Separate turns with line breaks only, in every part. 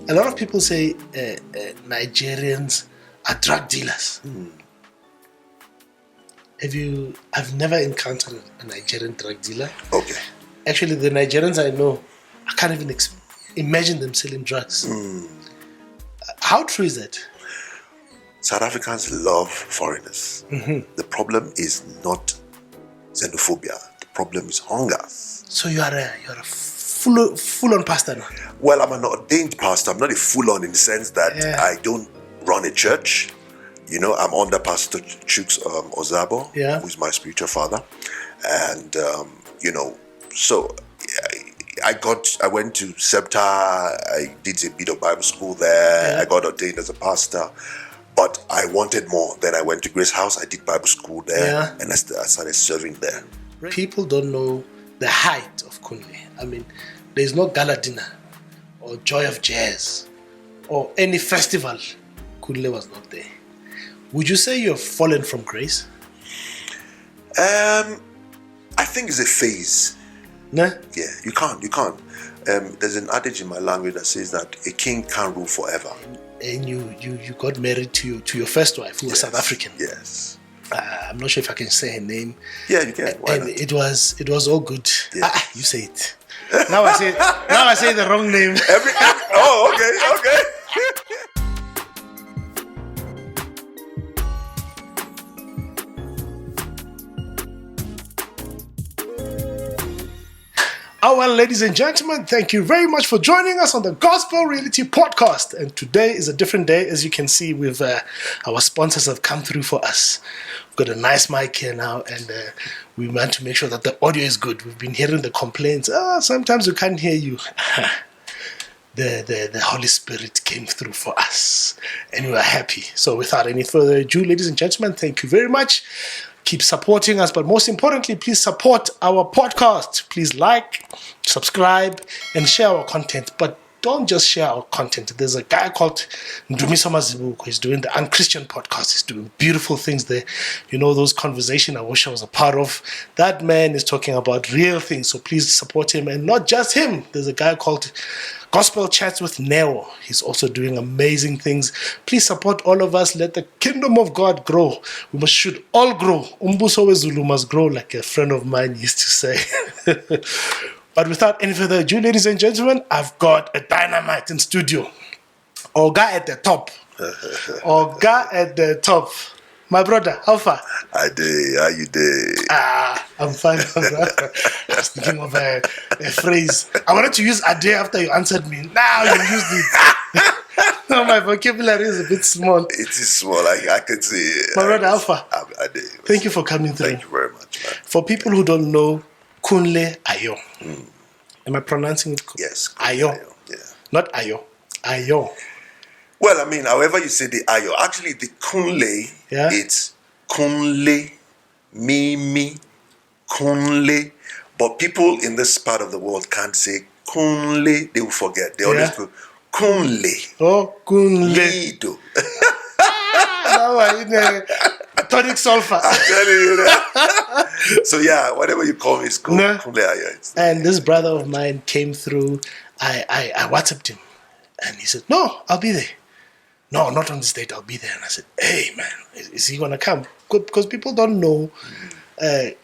A lot of people say Nigerians are drug dealers. I've never encountered a Nigerian drug dealer.
Okay.
Actually, the Nigerians I know, I can't even imagine them selling drugs. How true is that?
South Africans love foreigners. The problem is not xenophobia. The problem is hunger.
So you're a full-on pastor now?
Well, I'm an ordained pastor. I'm not a full-on in the sense that I don't run a church. You know, I'm under Pastor Chuks Ozabo, who's my spiritual father. And, you know, so I went to SEPTA. I did a bit of Bible school there. I got ordained as a pastor. But I wanted more. Then I went to Grace House. I did Bible school there. And I started serving there.
People don't know the height of Kunle. I mean, there's no gala dinner or Joy of Jazz or any festival. Kunle was not there. Would you say you've fallen from grace?
I think it's a phase.
Nah?
Yeah, you can't. There's an adage in my language that says that a king can't rule forever.
And you got married to your first wife, who was South African.
Yes.
I'm not sure if I can say her name.
Yeah, you can. Why
and
not?
it was all good. You say it. Now I say the wrong name.
Okay.
Oh, well, ladies and gentlemen, thank you very much for joining us on the Gospel Reality Podcast. And today is a different day. As you can see, our sponsors have come through for us. We've got a nice mic here now, and we want to make sure that the audio is good. We've been hearing the complaints. Sometimes we can't hear you. The Holy Spirit came through for us, and we are happy. So without any further ado, ladies and gentlemen, thank you very much. Keep supporting us, but most importantly, please support our podcast. Please like, subscribe, and share our content. But don't just share our content. There's a guy called Ndumiso Mazibuko. He's doing the Unchristian podcast. He's doing beautiful things there. You know, those conversations I wish I was a part of. That man is talking about real things. So please support him. And not just him. There's a guy called Gospel Chats with Neo. He's also doing amazing things. Please support all of us. Let the kingdom of God grow. We should all grow. Umbuso wezulu must grow, like a friend of mine used to say. But without any further ado, ladies and gentlemen, I've got a dynamite in studio. Oga at the top. Oga at the top. My brother, how far?
I did. How you did?
I'm fine. I was thinking of a phrase. I wanted to use a day after you answered me. Now you used it. No, my vocabulary is a bit small.
It is small. I can see it.
My brother, how far?
I did.
Thank you for coming through.
Thank you very much, man.
For people who don't know, Kunle Ayo. Am I pronouncing it?
Yes.
Ayo.
Yeah.
Not Ayo. Ayo.
Well, I mean, however you say the Ayo, actually the Kunle, it's Kunle, Mimi, Kunle. But people in this part of the world can't say Kunle. They will forget. They always go Kunle.
Oh, Kunle.
Lido.
Now I in tonic sulfur.
I'm telling you that. So yeah, whatever you call me, it's cool.
Nah.
Kunle Ayo.
And this brother of mine came through. I WhatsApped him, and he said, "No, I'll be there." No, not on this date. I'll be there. And I said, "Hey, man, is he gonna come?" Because people don't know the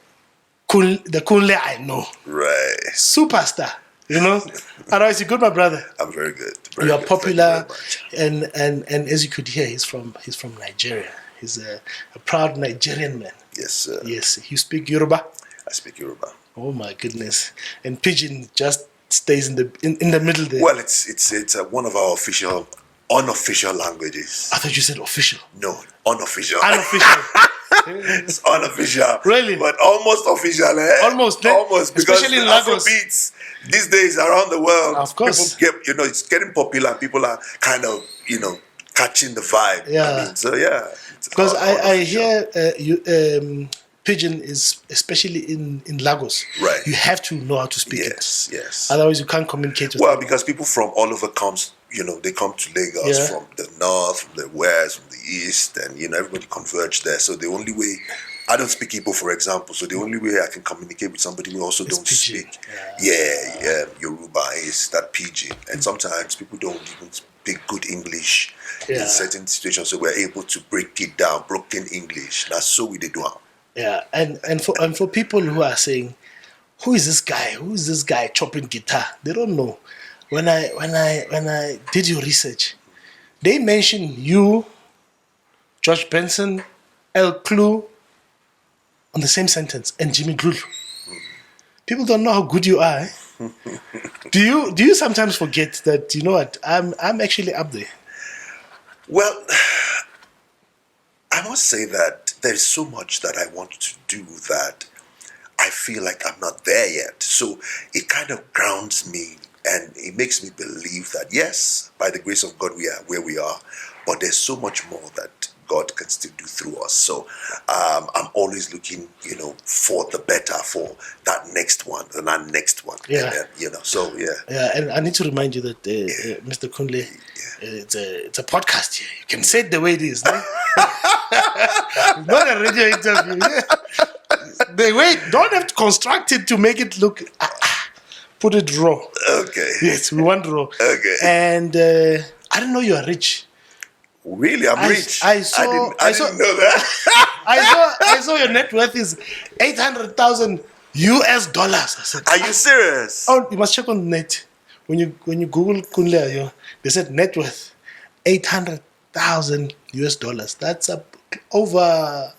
Kunle I know.
Right.
Superstar. You know. Otherwise, you're good, my brother.
I'm very good.
You are popular,
Thank you
and as you could hear, he's from Nigeria. He's a proud Nigerian man.
Yes, sir.
Yes. You speak Yoruba?
I speak Yoruba.
Oh my goodness! And Pidgin just stays in the middle there.
Well, it's one of our unofficial languages.
I thought you said official.
No, unofficial.
Unofficial.
It's unofficial.
Really?
But almost official, eh?
Almost, eh?
Almost. Because
Especially in Lagos.
Afrobeats these days around the world,
Of course.
people get, it's getting popular. People are kind of, catching the vibe.
Yeah.
I mean, so yeah.
Because I hear Pidgin is, especially in Lagos.
Right.
You have to know how to speak it.
Yes.
Otherwise, you can't communicate with
Well,
them.
because people from all over they come to Lagos from the north, from the west, from the east, and everybody converge there. So the only way I don't speak Igbo, for example, so the only way I can communicate with somebody who also don't
Pidgin.
speak, Yoruba is that Pidgin. And sometimes people don't even speak good English in certain situations, so we're able to break it down, broken English. That's so we did one.
Yeah, and for people who are saying, who is this guy? Who is this guy chopping guitar? They don't know. When I did your research, they mentioned you, George Benson, El Clue on the same sentence, and Jimmy Glulu. People don't know how good you are. Eh? Do you sometimes forget that, you know what, I'm actually up there?
Well, I must say that there's so much that I want to do that I feel like I'm not there yet. So it kind of grounds me and it makes me believe that, yes, by the grace of God, we are where we are, but there's so much more that God can still do through us. So I'm always looking, for the better, for that next one and that next one.
Yeah.
And then, so yeah.
Yeah, and I need to remind you that, Mr. Kunle, it's a podcast here. You can say it the way it is. No? It's not a radio interview. The way, don't have to construct it to make it look, put it raw.
Okay.
Yes, we want raw.
Okay.
And I don't know you are rich.
Really? I'm rich?
I
didn't know that.
I saw your net worth is $800,000 US. I said,
are you serious?
Oh, you must check on the net. When you Google Kunle Ayo, they said net worth $800,000 US. That's up over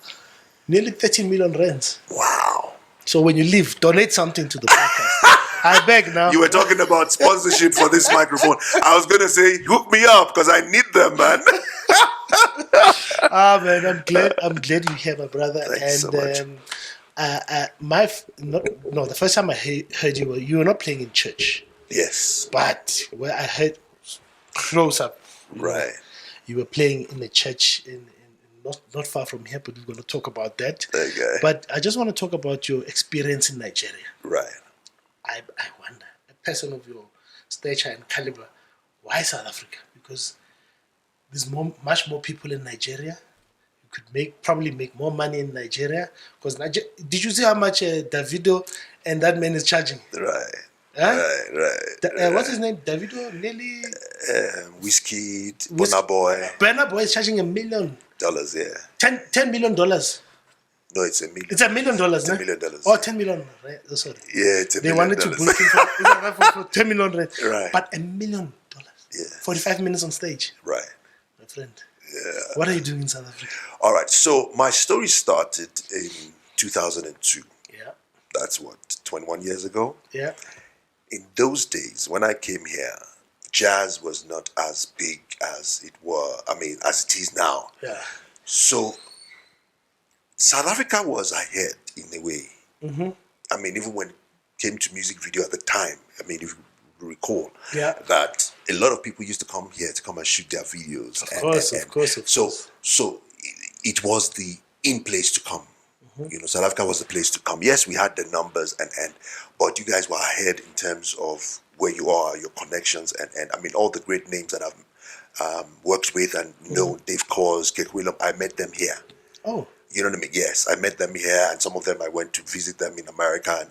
nearly 13 million rands.
Wow.
So when you leave, donate something to the podcast. I beg now.
You were talking about sponsorship for this microphone. I was going to say, hook me up because I need them, man.
Man, I'm glad you're here, my brother.
Thanks so much.
The first time I heard you were not playing in church.
Yes.
But where I heard close up,
right,
you were playing in a church in not far from here, but we're going to talk about that.
Okay.
But I just want to talk about your experience in Nigeria.
Right.
I wonder, a person of your stature and caliber, why South Africa? Because there's much more people in Nigeria. You could probably make more money in Nigeria. Because did you see how much Davido and that man is charging?
Right.
Huh?
Right.
What's his name? Davido? Nearly.
Whiskey, Burna Boy.
Burna Boy is charging $1 million.
Yeah.
$10 million.
No, it's $1 million.
It's $1 million.
It's $1 million.
Oh, 10 million. Right? Oh, sorry.
Yeah, it's $1 million.
They wanted to book him for $10 million.
Right.
But $1 million.
Yeah.
45 minutes on stage.
Right.
My friend.
Yeah.
What are you doing in South Africa?
All right. So my story started in 2002.
Yeah.
That's 21 years ago.
Yeah.
In those days, when I came here, jazz was not as big as as it is now.
Yeah.
So South Africa was ahead in a way. Mm-hmm. Even when it came to music video at the time, if you recall, that a lot of people used to come here to come and shoot their videos.
Of course.
So it was the in place to come. Mm-hmm. South Africa was the place to come. Yes, we had the numbers but you guys were ahead in terms of where you are, your connections, and all the great names that I've worked with and known, Dave Kors, Kek Willem, I met them here.
Oh.
You know what I mean? Yes, I met them here, and some of them I went to visit them in America,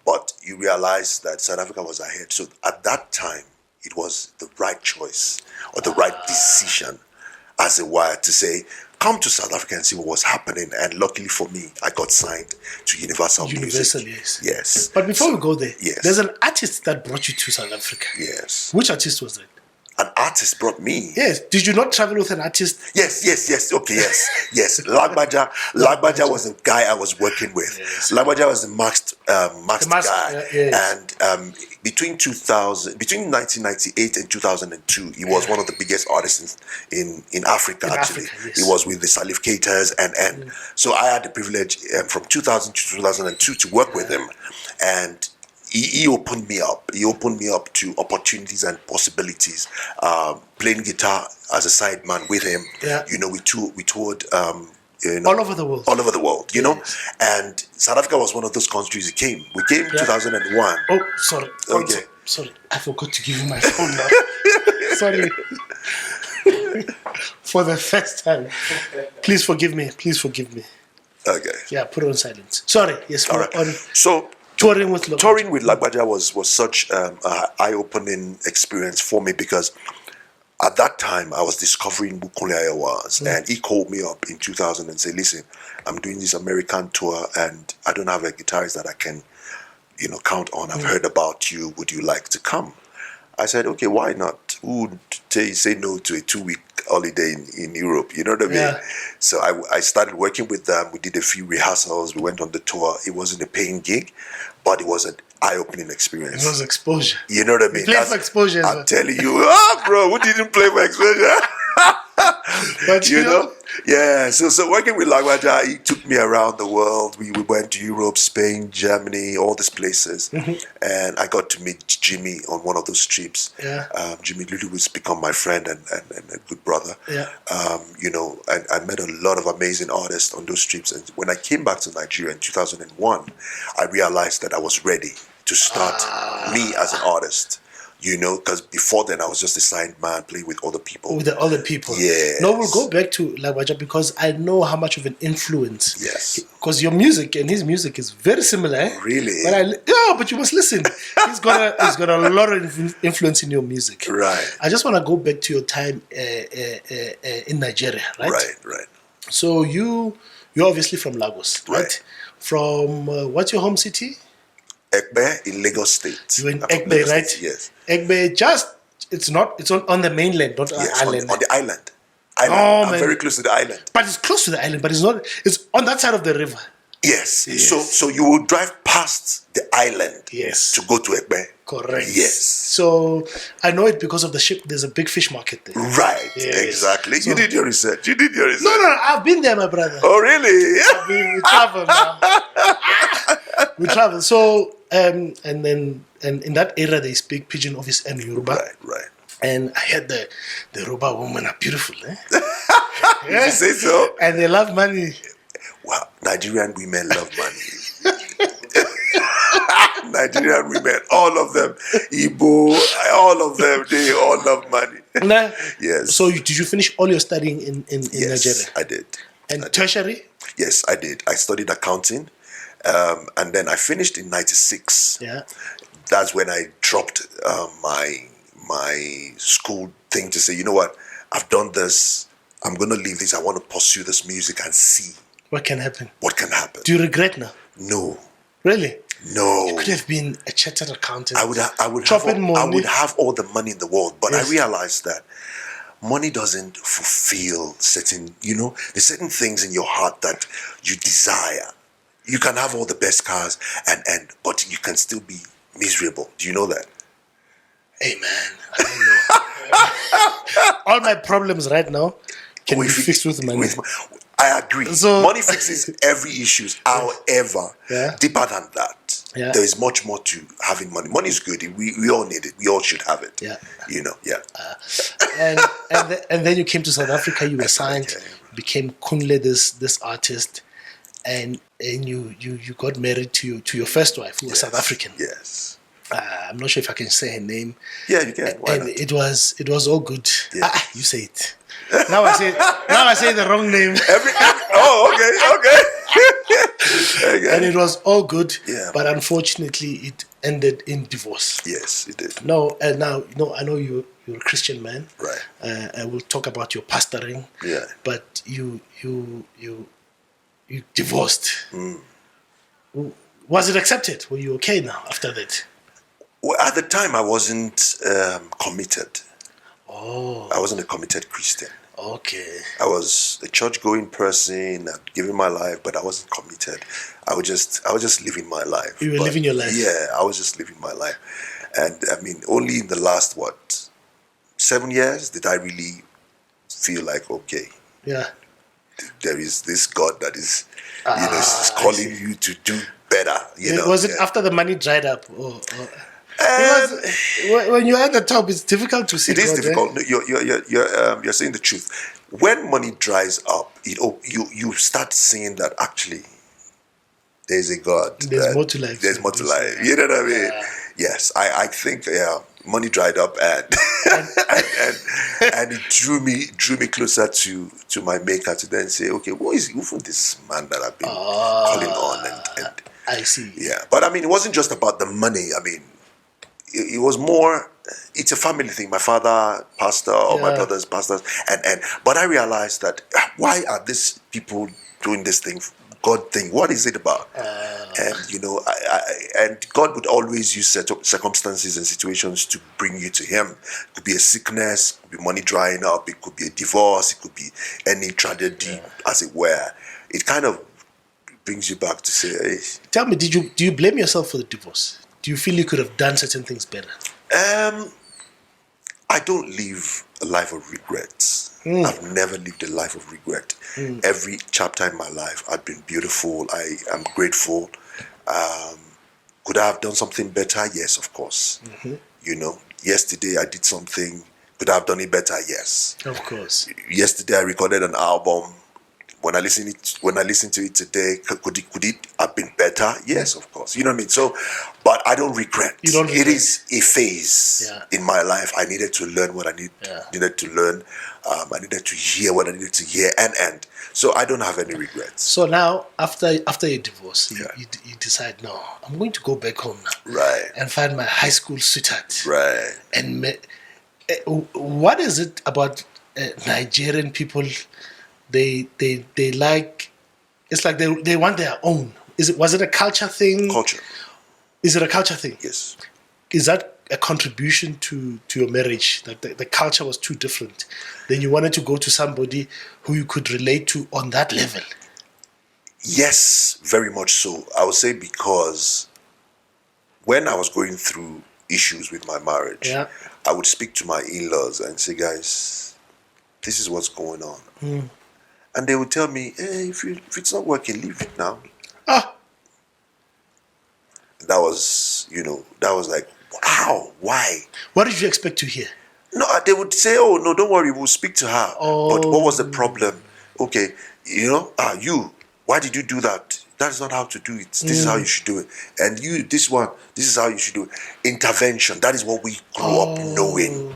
but you realize that South Africa was ahead. So at that time, it was the right choice or the right decision as a wire to say, come to South Africa and see what was happening. And luckily for me, I got signed to Universal Music. Yes.
But before we go there,
yes,
there's an artist that brought you to South Africa.
Yes.
Which artist was that?
An artist brought me.
Yes. Did you not travel with an artist?
Yes. Okay, yes. Lagbaja was the guy I was working with. Yes. Lagbaja was the masked guy. Yes. And between 1998 and 2002, he was one of the biggest artists in Africa, actually. Yes. He was with the Salificators and so I had the privilege from 2000 to 2002 to work with him. And he opened me up. He opened me up to opportunities and possibilities. Playing guitar as a sideman with him. Yeah. We toured.
All over the world.
All over the world. You know, and South Africa was one of those countries he came. We came in 2001.
Oh, sorry.
Okay.
Sorry, I forgot to give you my phone now. Sorry. For the first time. Please forgive me.
Okay.
Yeah, put it on silence. Sorry. Yes.
All right.
On
So
touring with
Lagbaja was such an eye-opening experience for me, because at that time I was discovering who Kunle Ayo was, and he called me up in 2000 and said, "Listen, I'm doing this American tour, and I don't have a guitarist that I can, count on. I've heard about you. Would you like to come?" I said, "Okay, why not? Who would say no to a 2-week holiday in Europe?" You know what I mean?
Yeah.
So I started working with them. We did a few rehearsals. We went on the tour. It wasn't a paying gig, but it was an eye-opening experience.
It was exposure.
You know what I mean?
Play for exposure.
I'm telling you, bro, who didn't play for exposure?
But you know?
Yeah. So working with Lagbaja, he took me around the world. We went to Europe, Spain, Germany, all these places, and I got to meet Jimmy on one of those trips.
Yeah.
Jimmy Lulu has become my friend and a good brother.
Yeah.
I met a lot of amazing artists on those trips. And when I came back to Nigeria in 2001, I realized that I was ready to start me as an artist. Because before then I was just a signed man playing with other people.
With the other people.
Yes.
No, we'll go back to Lagbaja because I know how much of an influence.
Yes.
Because your music and his music is very similar. Eh?
Really?
But you must listen. He's got a lot of influence in your music.
Right.
I just want to go back to your time in Nigeria, right?
Right.
So you're obviously from Lagos, right? From what's your home city?
Ekbe in Lagos State.
You're in Ekbe, right?
Yes.
Ekbe, it's on the mainland, not an island.
On the island.
I'm
very close to the island.
But it's close to the island, but it's on that side of the river.
Yes. So you will drive past the island to go to Ekbe.
Correct.
Yes.
So I know it because of the ship. There's a big fish market there.
Right. Yes. Exactly. So, you did your research.
No. I've been there, my brother.
Oh, really?
We travel now. We travel. So and in that area they speak Pidgin Office and Yoruba.
Right.
And I heard the Yoruba women are beautiful. Eh?
Did you say so?
And they love money.
Wow, Nigerian women love money. Nigerian women, all of them, Igbo, all of them, they all love money.
Nah.
Yes.
So did you finish all your studying in
yes,
Nigeria?
I did.
And tertiary?
Yes, I did. I studied accounting, and then I finished in '96.
Yeah.
That's when I dropped my school thing to say, you know what, I've done this. I'm going to leave this. I want to pursue this music and see
what can happen.
Do
you regret now?
No.
Really?
No.
You could have been a chartered accountant.
I would have all the money in the world, but yes. I realized that money doesn't fulfill certain, there's certain things in your heart that you desire. You can have all the best cars but you can still be miserable. Do you know that?
Hey man, I don't know. All my problems right now can be fixed with money.
I agree. So, money fixes every issue. However, deeper than that, there is much more to having money. Money is good. We all need it. We all should have it.
Yeah. And then you came to South Africa. You were signed, became Kunle, this artist, and you got married to your first wife, who was South African.
Yes.
I'm not sure if I can say her name.
Yeah, you can. Why not?
It was all good. Yeah. You say it. Now I say the wrong name. Okay. And it was all good. Yeah. But unfortunately, it ended in divorce.
Yes, it did.
No, I know you're a Christian man.
Right.
I will talk about your pastoring.
Yeah.
But you divorced. Mm. Was it accepted? Were you okay now after that?
Well, at the time, I wasn't committed.
Oh.
I wasn't a committed Christian.
Okay.
I was a church-going person, giving my life, but I wasn't committed. I was just living my life.
You were living your life?
Yeah, I was just living my life. And I mean, only in the last, 7 years did I really feel like, okay.
Yeah.
There is this God that is, is calling you to do better.
Was it after the money dried up? Because when you're at the top, it's difficult to see.
It is difficult. No, you're saying the truth. When money dries up, you start seeing that actually there's a God.
There's more to life.
There's more to life. You know what I mean?
Yeah.
Yes, I think money dried up, and and it drew me closer to my maker to then say, okay, who from this man that I've been calling on, and
I see.
Yeah, but I mean, it wasn't just about the money. I mean, it was more. It's a family thing. My father, pastor, or my brothers, pastors, and but I realized that why are these people doing this thing? God thing. What is it about? And you know, and God would always use circumstances and situations to bring you to Him. It could be a sickness, it could be money drying up, it could be a divorce, it could be any tragedy, as it were. It kind of brings you back to say, hey.
Tell me, do you blame yourself for the divorce? Do you feel you could have done certain things better?
I don't live a life of regrets. I've never lived a life of regret. Every chapter in my life had been beautiful. I am grateful. Could I have done something better? Yes, of course. You know, yesterday I did something. Could I have done it better? Yes.
Of course.
Yesterday I recorded an album. When I listen to it today, could it have been better? Yes, of course. You know what I mean? So, but I don't regret.
You don't regret.
It is a phase in my life. I needed to learn what I needed to learn. I needed to hear what I needed to hear, and so I don't have any regrets.
So now, after your divorce, you decide, no, I'm going to go back home now,
right,
and find my high school sweetheart,
right.
And what is it about Nigerian people? They like, it's like they want their own. Was it a culture thing?
Culture.
Is it a culture thing?
Yes.
Is that a contribution to your marriage, that the culture was too different? Then you wanted to go to somebody who you could relate to on that level?
Yes, very much so. I would say because when I was going through issues with my marriage, I would speak to my in-laws and say, guys, this is what's going on. And they would tell me, hey, if it's not working, leave it now. That was like, wow, why?
What did you expect to hear?
No, they would say, oh, no, don't worry, we'll speak to her. But what was the problem? Okay, why did you do that? That is not how to do it. This is how you should do it. And this is how you should do it. Intervention, that is what we grew up knowing.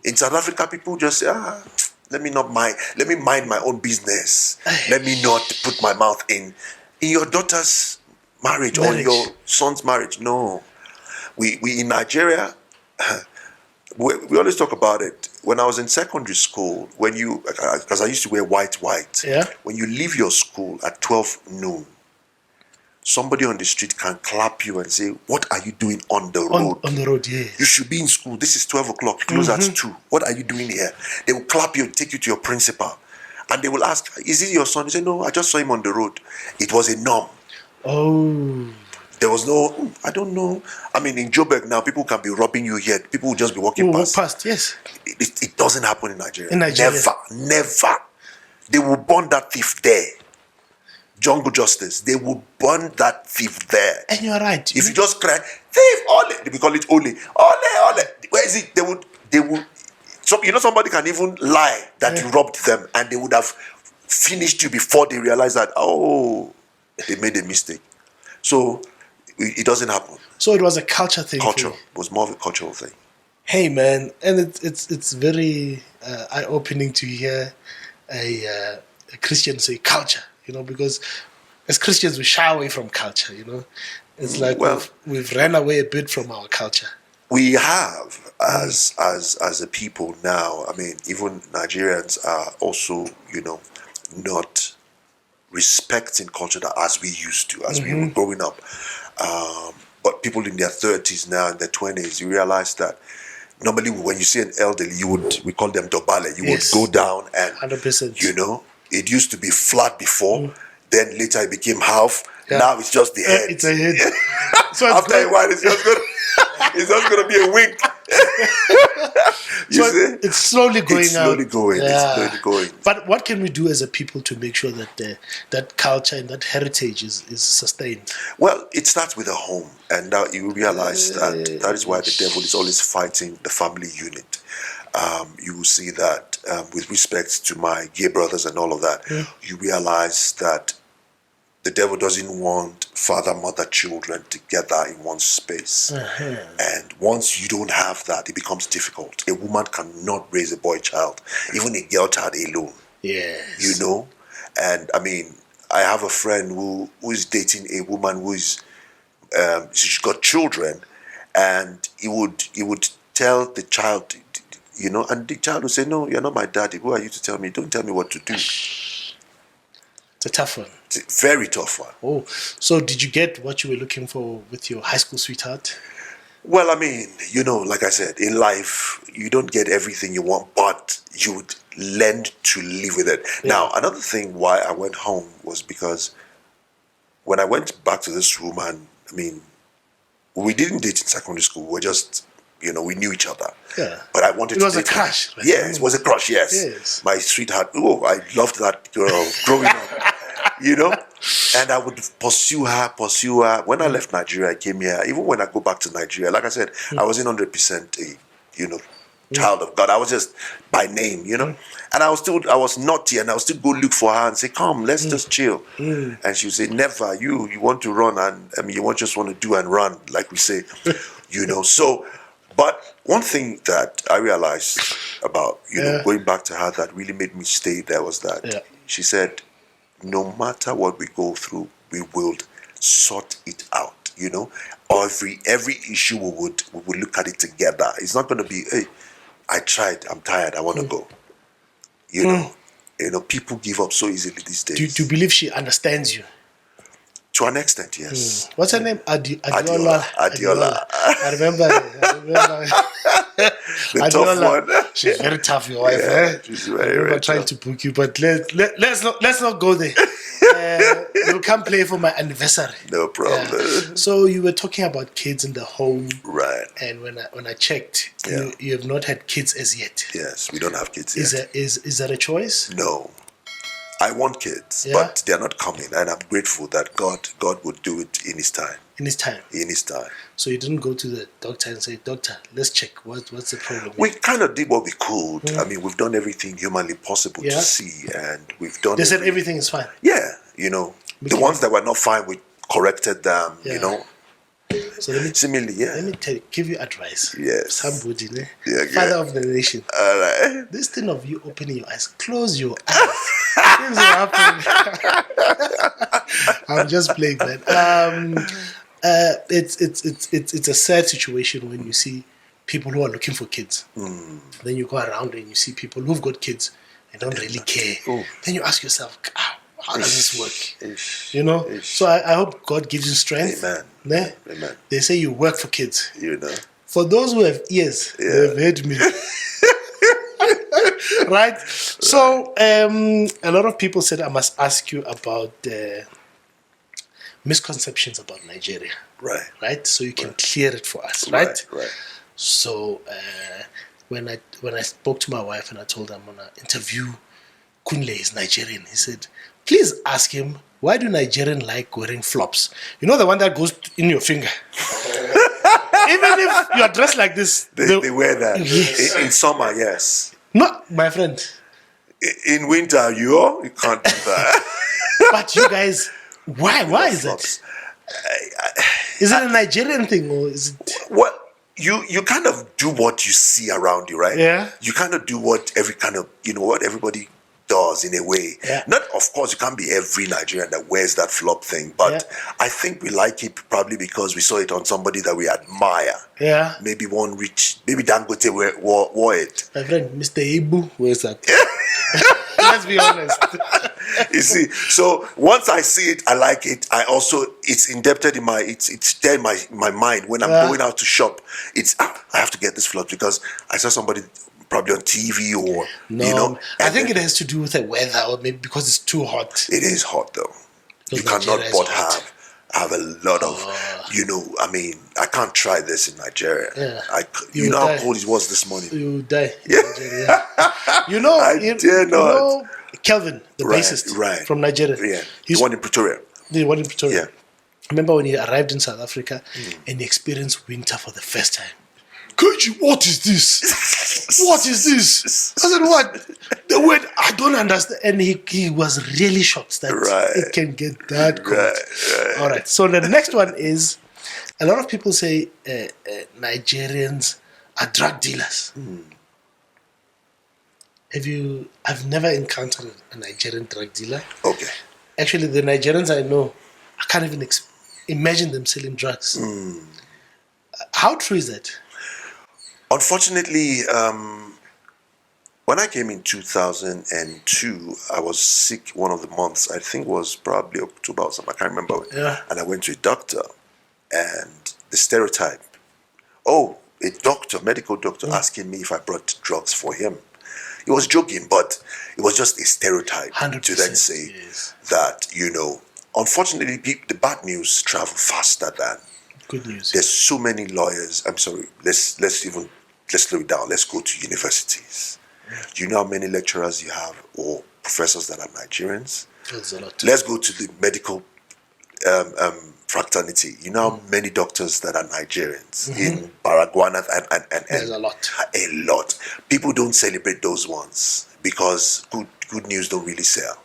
In South Africa, people just say, let me mind my own business. Let me not put my mouth in your daughter's marriage or your son's marriage. No. We in Nigeria, we always talk about it. When I was in secondary school, because I used to wear white, when you leave your school at 12 noon, somebody on the street can clap you and say, what are you doing on the road?
On the road, yeah.
You should be in school. This is 12 o'clock. Close at 2. What are you doing here? They will clap you and take you to your principal. And they will ask, is it your son? You say, no, I just saw him on the road. It was a norm.
Oh.
There was no, I don't know. I mean, in Joburg now, people can be robbing you here. People will just be walking past.
Walk past, yes.
It doesn't happen in Nigeria.
In Nigeria.
Never. They will burn that thief there. Jungle justice. They will burn that thief there.
And you're right.
If you just cry, thief, ole, we call it ole. Ole. Where is it? They would. So somebody can even lie that you robbed them, and they would have finished you before they realize that they made a mistake. So it doesn't happen.
So it was a culture thing.
Culture. It was more of a cultural thing.
Hey man, and it's very eye-opening to hear a Christian say culture. Because as Christians, we shy away from culture, It's like we've ran away a bit from our culture.
We have, as a people now. I mean, even Nigerians are also, not respecting culture as we used to, as we were growing up. But people in their 30s now, in their 20s, you realize that normally when you see an elderly, we call them dobale. You would go down and,
100%.
It used to be flat before, then later it became half. Yeah. Now it's just the head.
It's a head.
So after a while, it's just going to be a wink.
It's slowly going
It's slowly going.
Yeah.
It's slowly going.
But what can we do as a people to make sure that that culture and that heritage is sustained?
Well, it starts with a home, and now you realize that is why the devil is always fighting the family unit. You will see that with respect to my gay brothers and all of that, you realize that the devil doesn't want father, mother, children together in one space. And once you don't have that, it becomes difficult. A woman cannot raise a boy child, even a girl child alone.
Yes.
You know? And I mean, I have a friend who is dating a woman who is, she's got children, and he would tell the child, you know, and the child would say, no, you're not my daddy. Who are you to tell me? Don't tell me what to do.
It's a tough one.
It's a very tough one.
Oh, so did you get what you were looking for with your high school sweetheart?
Well, I mean, you know, like I said, in life, you don't get everything you want, but you would learn to live with it. Yeah. Now, another thing why I went home was because when I went back to this woman, I mean, we didn't date in secondary school. We were just, you know, we knew each other.
Yeah.
But I wanted to
date her. It was a crush.
Right? Yeah, it was a crush, yes. My sweetheart. Oh, I loved that girl growing up, you know? And I would pursue her. When I left Nigeria, I came here. Even when I go back to Nigeria, like I said, I wasn't 100% a, you know, child of God. I was just by name, you know. And I was naughty, and I would still go look for her and say, come, let's just chill. And she would say, never, you want to run, and I mean, you just want to do and run, like we say, you know. So, but one thing that I realized about, you know, going back to her that really made me stay there was that she said, no matter what we go through, we will sort it out, you know. Every issue we would look at it together. It's not going to be, hey, I tried, I'm tired, I want to go. You know, people give up so easily these days.
Do you believe she understands you?
To an extent, yes.
What's her name? Adiola. I remember.
The tough one.
She's very tough, your wife. Eh?
She's very
trying
tough.
to book you, but let's not go there. You'll come play for my anniversary.
No problem.
Yeah. So you were talking about kids in the home,
right?
And when I checked, you have not had kids as yet.
Yes, we don't have kids yet.
Is that a choice?
No. I want kids, but they're not coming, and I'm grateful that God would do it in His time.
In His time.
In His time.
So you didn't go to the doctor and say, "Doctor, let's check what's the problem."
We kind of did what we could. I mean, we've done everything humanly possible to see, and we've done.
They said everything is fine.
Yeah, you know, the ones that were not fine, we corrected them. You know.
So let me give you advice.
Yes.
Somebody, father of the nation.
All right.
This thing of you opening your eyes, close your eyes. Things will happen. I'm just playing, man. It's a sad situation when you see people who are looking for kids. Then you go around and you see people who've got kids and don't really care. Then you ask yourself, how does this work? You know? So I hope God gives you strength.
Amen. Amen.
They say you work for kids.
You know.
For those who have ears, they've heard me. Right? So a lot of people said I must ask you about the misconceptions about Nigeria. Right? So you can clear it for us. Right? So when I spoke to my wife and I told her I'm gonna interview Kunle, is Nigerian, he said, please ask him, why do Nigerians like wearing flops? You know, the one that goes in your finger. Even if you are dressed like this,
they wear that.
Yes.
In summer, yes.
Not my friend.
In winter, you can't do that.
But you guys, why is it? Is it a Nigerian thing or is it?
Well, you kind of do what you see around you, right?
Yeah.
You kind of do what everybody does in a way. Not, of course, you can't be every Nigerian that wears that flop thing, but I think we like it probably because we saw it on somebody that we admire.
Yeah.
Maybe maybe Dangote wore it.
My friend, Mr. Ibu wears that. Let's be honest.
You see, so once I see it, I like it. It's indebted in it's there in my mind when I'm going out to shop. I have to get this flop because I saw somebody probably on TV or, you know.
I think it has to do with the weather or maybe because it's too hot.
It is hot though. You cannot but have a lot of, you know, I mean, I can't try this in Nigeria. You know how cold it was this morning.
You die.
Yeah.
You know,
I dare not.
You know Kelvin, the bassist from Nigeria.
Yeah. The one in Pretoria.
Yeah. I remember when he arrived in South Africa and he experienced winter for the first time. Koji, what is this? What is this? I said, what? The word, I don't understand. And he was really shocked that it can get that cold. Right. All right. So the next one is, a lot of people say Nigerians are drug dealers. I've never encountered a Nigerian drug dealer.
Okay.
Actually, the Nigerians I know, I can't even imagine them selling drugs. How true is that?
Unfortunately, when I came in 2002, I was sick one of the months. I think it was probably October or something. I can't remember.
Yeah.
And I went to a doctor, and the stereotype, a doctor, medical doctor, asking me if I brought drugs for him. He was joking, but it was just a stereotype to then say that, unfortunately, the bad news travel faster than
good news.
There's so many lawyers. I'm sorry. Let's slow it down. Let's go to universities. Do you know how many lecturers you have or professors that are Nigerians?
There's a lot.
Let's go to the medical fraternity. You know how many doctors that are Nigerians in Paraguay and
there's a lot.
A lot. People don't celebrate those ones because good news don't really sell.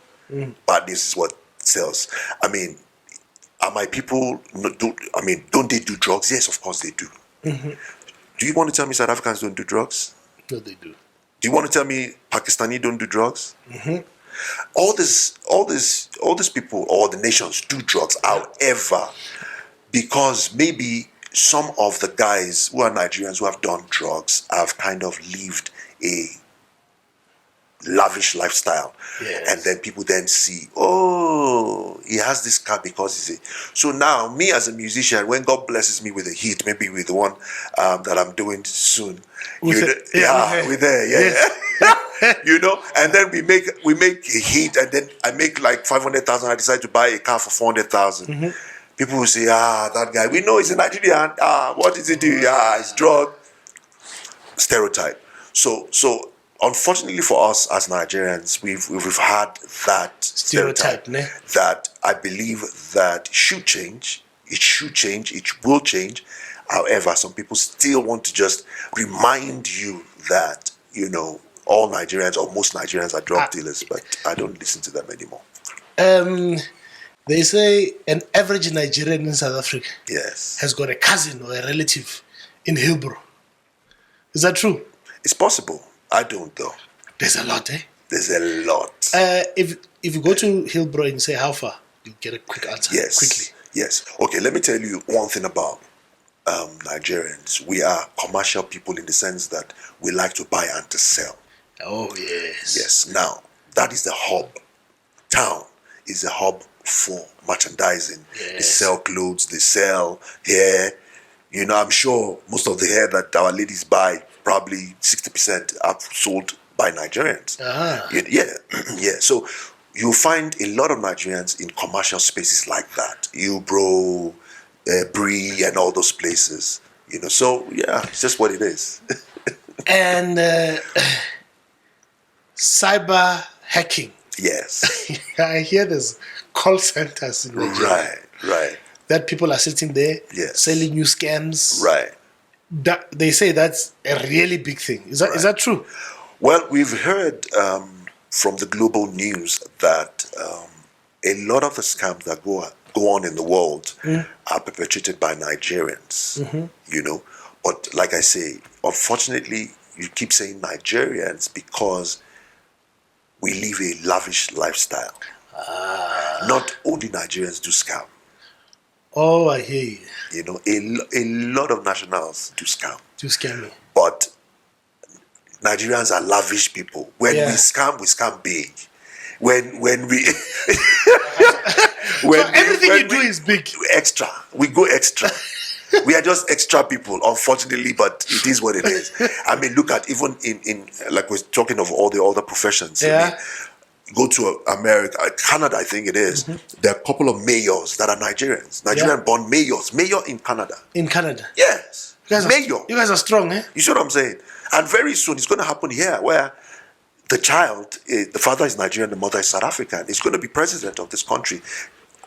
Bad news is what sells. I mean, are my people don't they do drugs? Yes, of course they do. Do you want to tell me South Africans don't do drugs?
No, they do.
Do you want to tell me Pakistani don't do drugs? All these people, all the nations do drugs. However, because maybe some of the guys who are Nigerians who have done drugs have kind of lived a lavish lifestyle, and then people then see, he has this car because he's so now me as a musician, when God blesses me with a hit, maybe with the one that I'm doing soon, we're there, and then we make a hit, and then I make like 500,000. I decide to buy a car for 400,000. People will say, that guy, we know he's a Nigerian. What does he do? It's drug. Stereotype. So unfortunately for us as Nigerians, we've had that stereotype that I believe that should change. It should change. It will change. However, some people still want to just remind you that all Nigerians or most Nigerians are drug dealers, but I don't listen to them anymore.
They say an average Nigerian in South Africa
has
got a cousin or a relative in Hillbrow. Is that true?
It's possible. I don't though.
There's a lot,
There's a lot.
If you go to Hillbrow and say how far, you get a quick answer. Quickly.
Yes. Okay, let me tell you one thing about Nigerians. We are commercial people in the sense that we like to buy and to sell.
Oh, yes.
Yes. Now, that is the hub. Town is the hub for merchandising. Yes. They sell clothes, they sell hair. I'm sure most of the hair that our ladies buy, probably 60% are sold by Nigerians. Yeah. So you'll find a lot of Nigerians in commercial spaces like that. Hillbrow, Bree, and all those places. So yeah, it's just what it is.
And cyber hacking.
Yes.
I hear there's call centers in Nigeria.
Right.
That people are sitting there selling you scams.
Right.
They say that's a really big thing. Is that true?
Well, we've heard from the global news that a lot of the scams that go on in the world are perpetrated by Nigerians. But like I say, unfortunately, you keep saying Nigerians because we live a lavish lifestyle. Not only Nigerians do scam.
Oh, I hear you.
A lot of nationals do scam.
Me.
But Nigerians are lavish people. When we scam big. When we
everything you do is big.
Extra. We go extra. We are just extra people, unfortunately, but it is what it is. I mean, look at even in like we're talking of all the other professions. I mean, go to America, Canada, I think it is. There are a couple of mayors that are Nigerians. Nigerian-born mayors. Mayor in Canada.
In Canada?
Yes.
You guys are strong, eh?
You see what I'm saying? And very soon it's going to happen here where the child, the father is Nigerian, the mother is South African. He's going to be president of this country.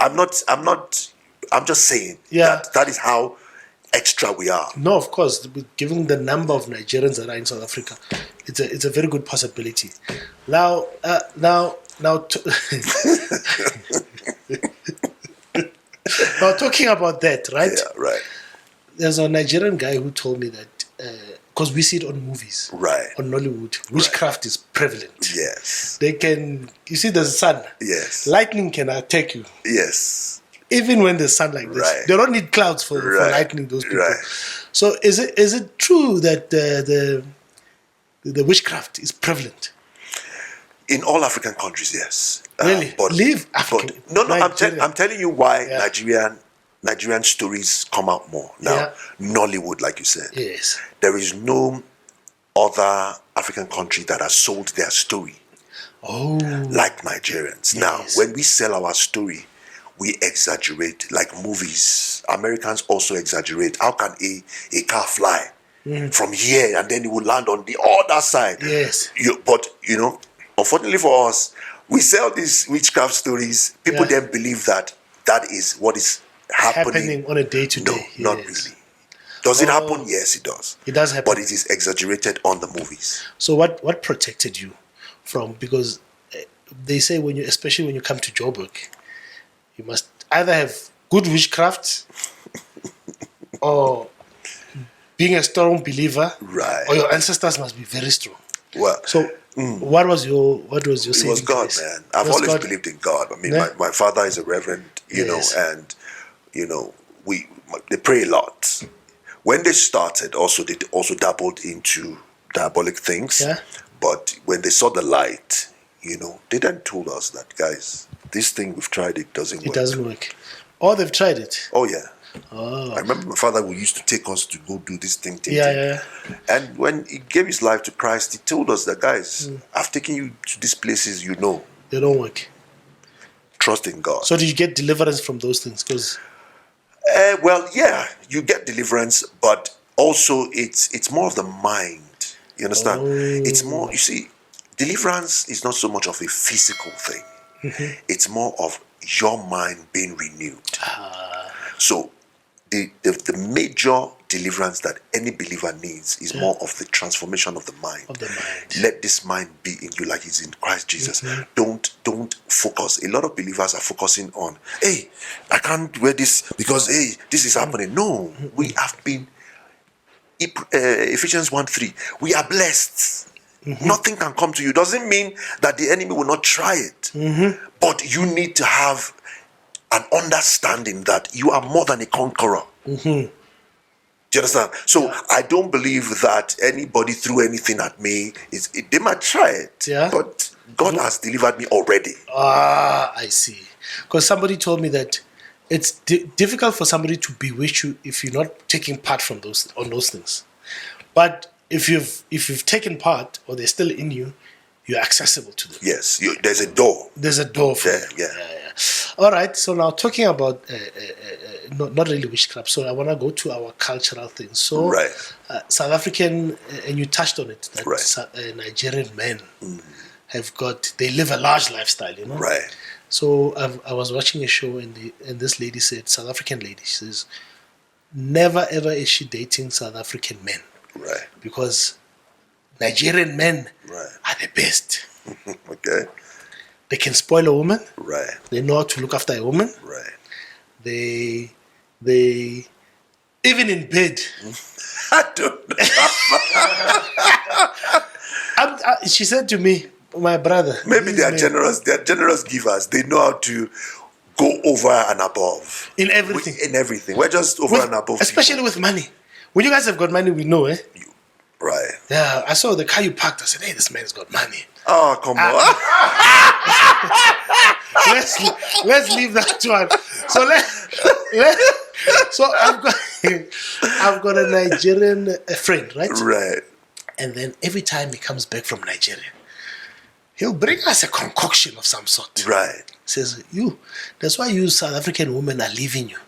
I'm just saying that is how extra we are.
No, of course. Given the number of Nigerians that are in South Africa, it's a very good possibility. Now, now, now talking about that, right?
Yeah, right.
There's a Nigerian guy who told me that because we see it on movies,
right,
on Nollywood, witchcraft is prevalent.
Yes.
They can. You see, the sun.
Yes.
Lightning can attack you.
Yes.
Even when there's sun like this,
right.
they don't need clouds for lightning those people.
Right.
So is it true that the witchcraft is prevalent
in all African countries? Yes.
Really? Leave Africa.
No. I'm telling you why Nigerian stories come out more now. Nollywood, like you said.
Yes.
There is no other African country that has sold their story.
Oh.
Like Nigerians. Yes. Now, when we sell our story, we exaggerate, like movies. Americans also exaggerate. How can a car fly from here and then it will land on the other side?
Yes.
But unfortunately for us, we sell these witchcraft stories. People then believe that is what is happening
on a day-to-day.
No, not really. Does it happen? Yes, it does.
It does happen.
But it is exaggerated on the movies.
So what protected you from, because they say especially when you come to Joburg, you must either have good witchcraft or being a strong believer,
right?
Or your ancestors must be very strong.
Well,
so what was your
It was God, place? Man. I've always believed in God. I mean, my father is a reverend, you know, and they pray a lot. When they started, they also dabbled into diabolic things. Yeah. But when they saw the light, they then told us that, guys, this thing we've tried, it doesn't work.
It doesn't work. Oh, they've tried it.
Oh yeah.
Oh.
I remember my father who used to take us to go do this thing.
Yeah.
And when he gave his life to Christ, he told us that, guys, I've taken you to these places, they
don't work.
Trust in God.
So did you get deliverance from those things? Because
well, yeah, you get deliverance, but also it's more of the mind. You understand? Oh. It's more, you see, deliverance is not so much of a physical thing. Mm-hmm. It's more of your mind being renewed. So the major deliverance that any believer needs is more of the transformation of the mind. Let this mind be in you like it's in Christ Jesus. Mm-hmm. Don't focus. A lot of believers are focusing on, hey, I can't wear this because, hey, this is happening. No, we have been, Ephesians 1:3, we are blessed. Mm-hmm. Nothing can come to you. Doesn't mean that the enemy will not try it. Mm-hmm. But you need to have an understanding that you are more than a conqueror. Mm-hmm. Do you understand? So I don't believe that anybody threw anything at me. They might try it, but God has delivered me already.
I see. Because somebody told me that it's difficult for somebody to bewitch you if you're not taking part on those things. But if you've taken part or they're still in you, you're accessible to them.
Yes, there's a door.
There's a door for them. Yeah. All right. So now talking about not really witchcraft. So I want to go to our cultural things. So South African, and you touched on it, that Nigerian men they live a large lifestyle.
Right.
So I was watching a show and this lady said, South African lady, she says, never ever is she dating South African men.
Right.
Because Nigerian men are the best.
Okay.
They can spoil a woman.
Right.
They know how to look after a woman.
Right.
They even in bed.
I don't know.
She said to me, my brother.
Maybe they are generous. They are generous givers. They know how to go over and above.
In everything.
In everything. We're just over and above.
Especially with money. When you guys have got money, we know, eh?
Right.
Yeah, I saw the car you parked. I said, hey, this man's got money.
Oh, come on.
let's leave that one. So I've got a Nigerian friend, right?
Right.
And then every time he comes back from Nigeria, he'll bring us a concoction of some sort.
Right.
He says, that's why you South African women are leaving you.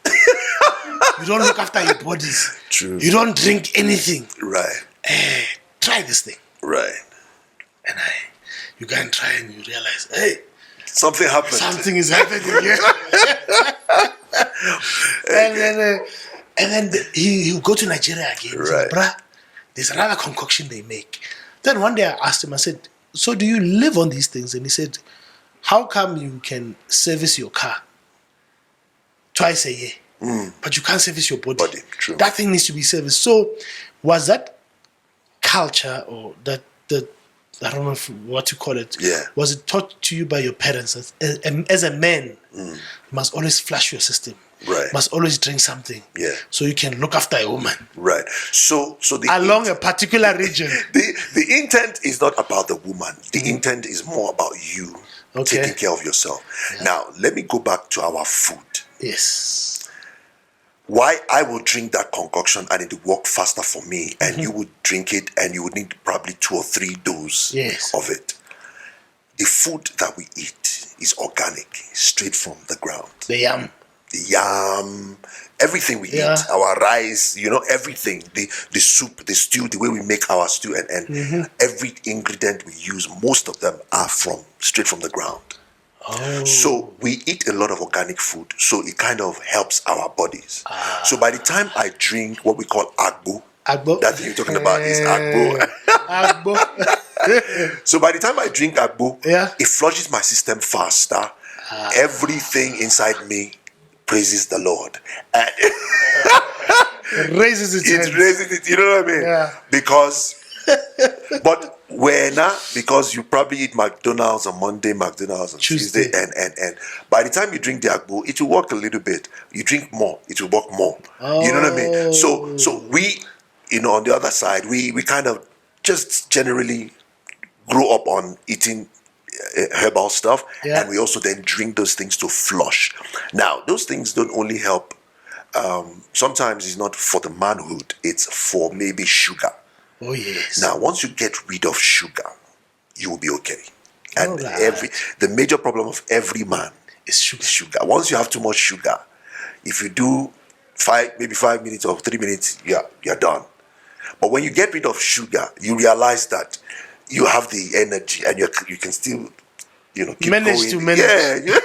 You don't look after your bodies.
True.
You don't drink anything.
Right.
Try this thing.
Right.
And you go and try and you realize, hey,
something happened.
Something is happening here. And then And then he'll go to Nigeria again. Right. Say, bruh, there's another concoction they make. Then one day I asked him, I said, so do you live on these things? And he said, how come you can service your car twice a year, but you can't service your body?
True.
That thing needs to be serviced. So was that culture or that I don't know what to call it.
Yeah.
Was it taught to you by your parents as a man? You must always flush your system.
Right.
Must always drink something.
Yeah.
So you can look after a woman.
Right. So
along a particular region.
The intent is not about the woman. The intent is more about you taking care of yourself. Yeah. Now, let me go back to our food.
Yes.
Why I will drink that concoction and it will work faster for me, and you would drink it and you would need probably 2 or 3 doses of it. The food that we eat is organic, straight from the ground.
The
yam, everything we eat, our rice, everything, the soup, the stew, the way we make our stew, and every ingredient we use, most of them are straight from the ground. So we eat a lot of organic food, so it kind of helps our bodies. So by the time I drink what we call agbo, that thing you're talking about is agbo. So by the time I drink agbo, it flushes my system faster. Everything inside me praises the Lord. And
it raises it.
You know what I mean?
Yeah.
Because you probably eat McDonald's on Monday, McDonald's on Tuesday, and by the time you drink the agbo, it will work a little bit. You drink more, it will work more. You know what I mean? So we, on the other side, we kind of just generally grow up on eating herbal stuff, and we also then drink those things to flush. Now, those things don't only help. Sometimes it's not for the manhood; it's for maybe sugar.
Oh yes.
Now, once you get rid of sugar, you will be okay. And the major problem of every man is sugar. Once you have too much sugar, if you do 5 minutes or 3 minutes, you're done. But when you get rid of sugar, you realize that you have the energy and you can still, keep
manage
going.
Yeah.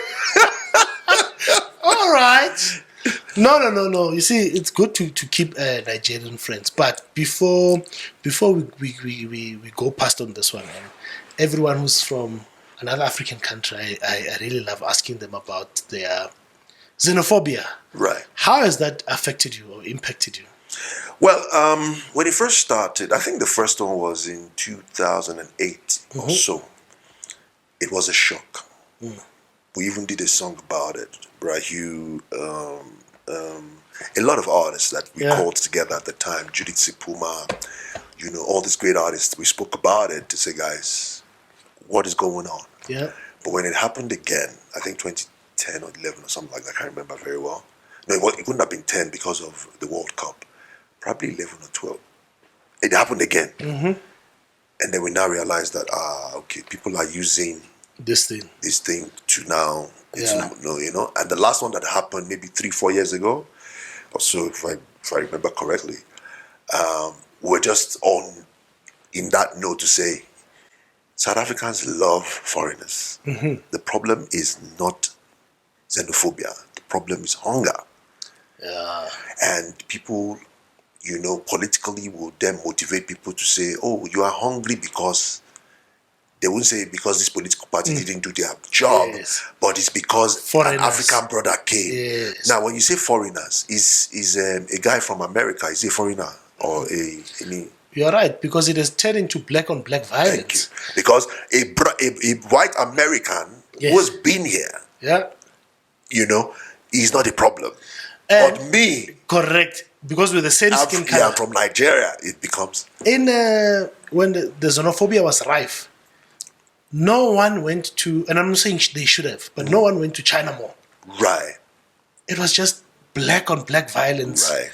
All right. No. You see, it's good to keep Nigerian friends, but before we go past on this one, everyone who's from another African country, I really love asking them about their xenophobia.
Right.
How has that affected you or impacted you?
Well, when it first started, I think the first one was in 2008 or so. It was a shock. We even did a song about it. Brahu, a lot of artists that we called together at the time, Judith Sipuma, all these great artists, we spoke about it to say, guys, what is going on?
Yeah.
But when it happened again, I think 2010 or 11 or something like that, I can't remember very well. No, it couldn't have been 10 because of the World Cup. Probably 11 or 12. It happened again. And then we now realize that, people are using this thing to now, and the last one that happened maybe 3-4 years ago, or so, if I remember correctly, we're just on in that note to say, South Africans love foreigners. The problem is not xenophobia. The problem is hunger.
Yeah.
And people, politically will then motivate people to say, oh, you are hungry because they won't say because this political party didn't do their job, but it's because an African brother came.
Yes.
Now, when you say foreigners, is a guy from America, is he a foreigner or any?
You're right, because it has turned into black on black violence.
Thank you. Because a white American who has been here, he's not a problem.
And
but me,
correct, because with the same skin color.
From Nigeria, it becomes.
When the xenophobia was rife, no one went to, and I'm not saying they should have, but no one went to China Mall.
Right.
It was just black on black violence.
Right.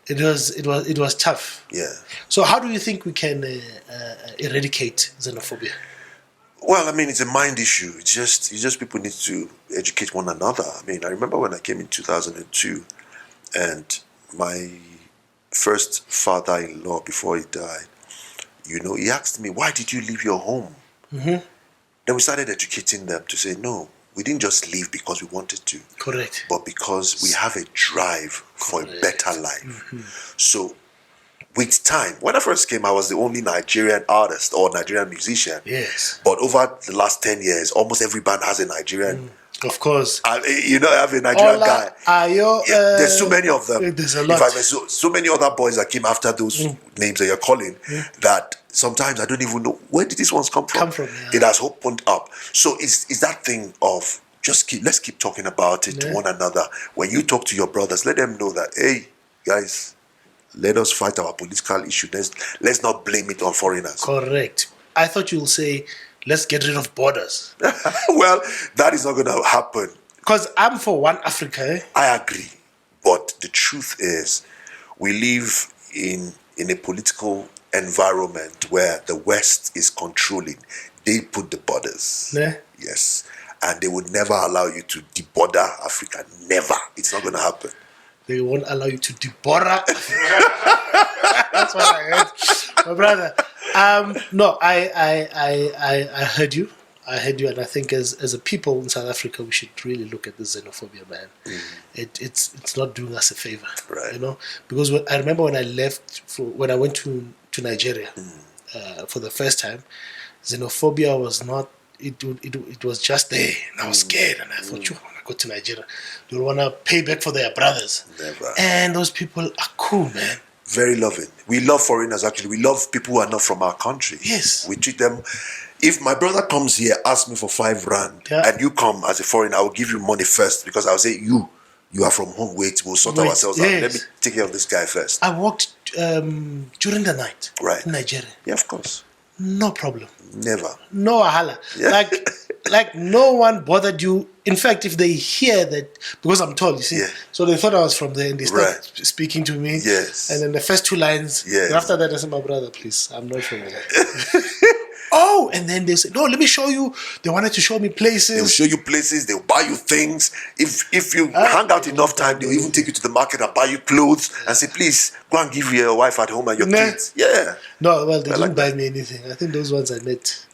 It was tough.
Yeah.
So how do you think we can eradicate xenophobia?
Well, I mean, it's a mind issue. It's just people need to educate one another. I mean, I remember when I came in 2002, and my first father-in-law, before he died, he asked me, why did you leave your home? Then we started educating them to say, no, we didn't just leave because we wanted to.
Correct.
But because we have a drive for a better life. So with time, when I first came, I was the only Nigerian artist or Nigerian musician.
Yes.
But over the last 10 years, almost every band has a Nigerian.
Of course.
I have a Nigerian guy.
Ayo,
there's so many of them.
There's a lot.
So many other boys that came after those names that you're calling that sometimes I don't even know where did these ones come from. It has opened up. So is that thing of let's keep talking about it to one another. When you talk to your brothers, let them know that, hey, guys, let us fight our political issue. Let's not blame it on foreigners.
Correct. I thought you'll say, let's get rid of borders.
Well, that is not going to happen.
Because I'm for one Africa. Eh?
I agree. But the truth is, we live in a political environment where the West is controlling. They put the borders.
Yeah.
Yes. And they would never allow you to deborder Africa. Never. It's not going to happen.
They won't allow you to deborder. That's what I heard, my brother. No, I heard you. I heard you, and I think as a people in South Africa, we should really look at this xenophobia, man. It's not doing us a favor,
right?
You know, because I remember when I left when I went to Nigeria for the first time, xenophobia was not. It was just there, and I was scared, and I thought, when I go to Nigeria, they want to pay back for their brothers.
Never.
And those people are cool, man.
Very loving. We love foreigners, actually. We love people who are not from our country.
Yes.
We treat them. If my brother comes here, asks me for 5 rand, and you come as a foreigner, I will give you money first, because I'll say, you are from home. Wait, we'll sort ourselves out. Let me take care of this guy first.
I walked during the night in Nigeria.
Yeah, of course.
No problem.
Never.
No ahala.
Yeah.
Like no one bothered you. In fact, if they hear that, because I'm tall, you see, so they thought I was from there, and they started speaking to me.
Yes.
And then the first 2 lines.
Yes.
And after that, I said, my brother, please, I'm not from there. Oh, and then they said, no, let me show you. They wanted to show me places.
They'll show you places. They'll buy you things. If you hang out enough time, they'll even take you to the market and buy you clothes and say, please, go and give your wife at home and your kids. Yeah.
No, well, they didn't buy me anything. I think those ones I met.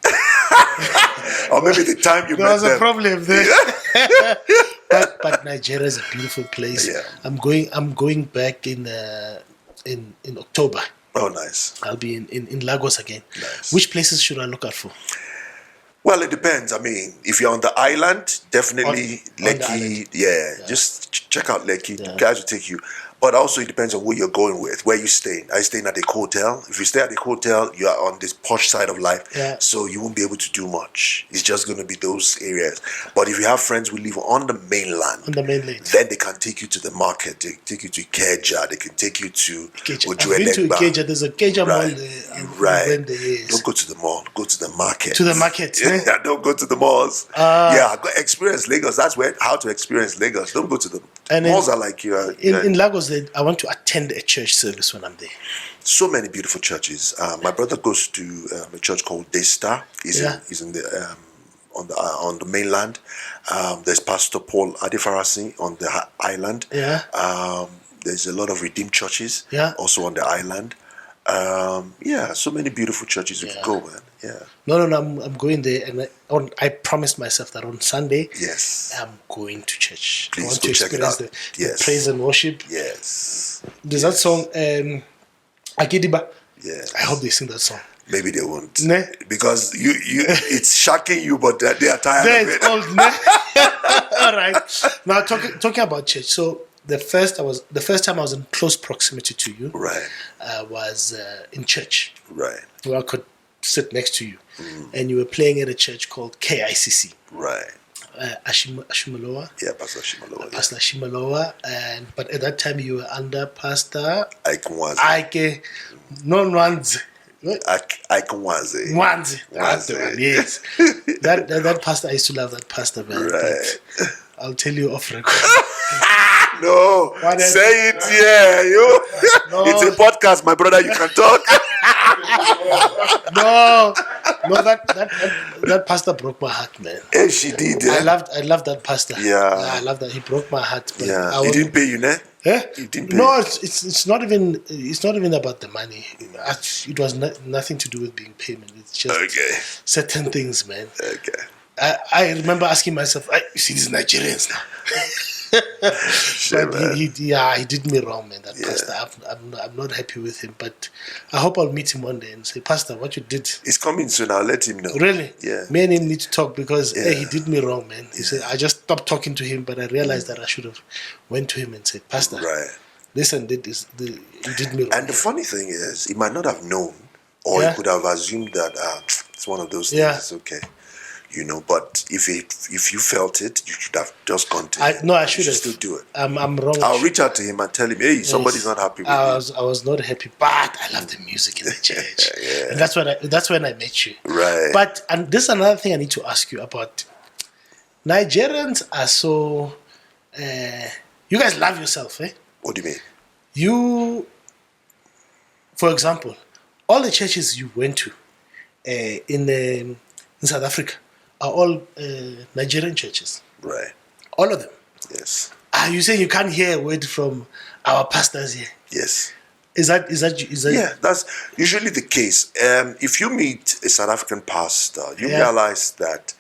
Or maybe the time you met them.
There was a problem there. But Nigeria is a beautiful place.
Yeah.
I'm going back in October.
Oh, nice.
I'll be in Lagos again.
Nice.
Which places should I look out for?
Well, it depends. I mean, if you're on the island, definitely Lekki. Yeah, just check out Lekki. The guys will take you. But also, it depends on where you're going with, where you're staying. Are you staying at a hotel? If you stay at a hotel, you are on this posh side of life.
Yeah.
So you won't be able to do much. It's just going to be those areas. But if you have friends who live on the mainland, then they can take you to the market. They take you to Ikeja. They can take you to
Ikeja. I've been to Ikeja. There's a Ikeja mall there.
Right. Don't go to the mall. Go to the market.
To the market.
Yeah, don't go to the malls. Experience Lagos. That's how to experience Lagos. Don't go to the malls. Are like you are.
In Lagos, I want to attend a church service when I'm there.
So many beautiful churches. My brother goes to a church called Daystar. He's in the on the mainland. There's Pastor Paul Adefarasi on the island. There's a lot of redeemed churches. Also on the island. So many beautiful churches you can go, man. Yeah.
No, I'm going there, and I promised myself that on Sunday, I'm going to church.
Please
I want
go
to
check it
experience
out.
the praise and worship.
Yes.
There's that song, Akidiba.
Yeah.
I hope they sing that song.
Maybe they won't. Because you it's shocking you, but they are tired of it.
Old, all right. Now talking about church. So the first time I was in close proximity to you.
Right.
Was in church.
Right.
Where I could sit next to you, and you were playing at a church called KICC.
Right.
Ashimaloa.
Yeah, Pastor Ashimaloa.
Pastor Ashimaloa, but at that time you were under Pastor
Ike Nwanze.
Ike Nwanze.
Nwanze.
Yes. that pastor, I used to love that pastor, man.
Right.
I'll tell you off record.
No, say it, No. It's a podcast, my brother. You can talk.
No, that pastor broke my heart, man.
Hey, she did.
I loved that pastor.
Yeah,
I love that. He broke my heart. But
he didn't pay you, ne?
Yeah?
He didn't pay.
No, it's not even about the money. It was nothing to do with being payment. It's just certain things, man.
Okay.
I remember asking myself, you see these Nigerians now. But he did me wrong, man. That pastor, I'm not happy with him. But I hope I'll meet him one day and say, Pastor, what you did.
He's coming soon. I'll let him know.
Really?
Yeah.
Me and him need to talk because he did me wrong, man. He said I just stopped talking to him, but I realized that I should have went to him and said, Pastor, listen, you did me wrong.
And the funny thing is, he might not have known, or he could have assumed that it's one of those things. It's okay. You know, but if you felt it, you should have just gone to him.
No, I should have.
Still do it.
I'm wrong.
I'll reach out to him and tell him, hey, somebody's not happy with me.
I was not happy, but I love the music in the church. And that's when I met you.
Right.
But and this is another thing I need to ask you about. Nigerians are so. You guys love yourself, eh?
What do you mean?
You, for example, all the churches you went to in South Africa are all Nigerian churches.
Right.
All of them.
Yes.
Are you saying you can't hear a word from our pastors here?
Yes.
Is that?
Yeah, that's usually the case. If you meet a South African pastor, you realize that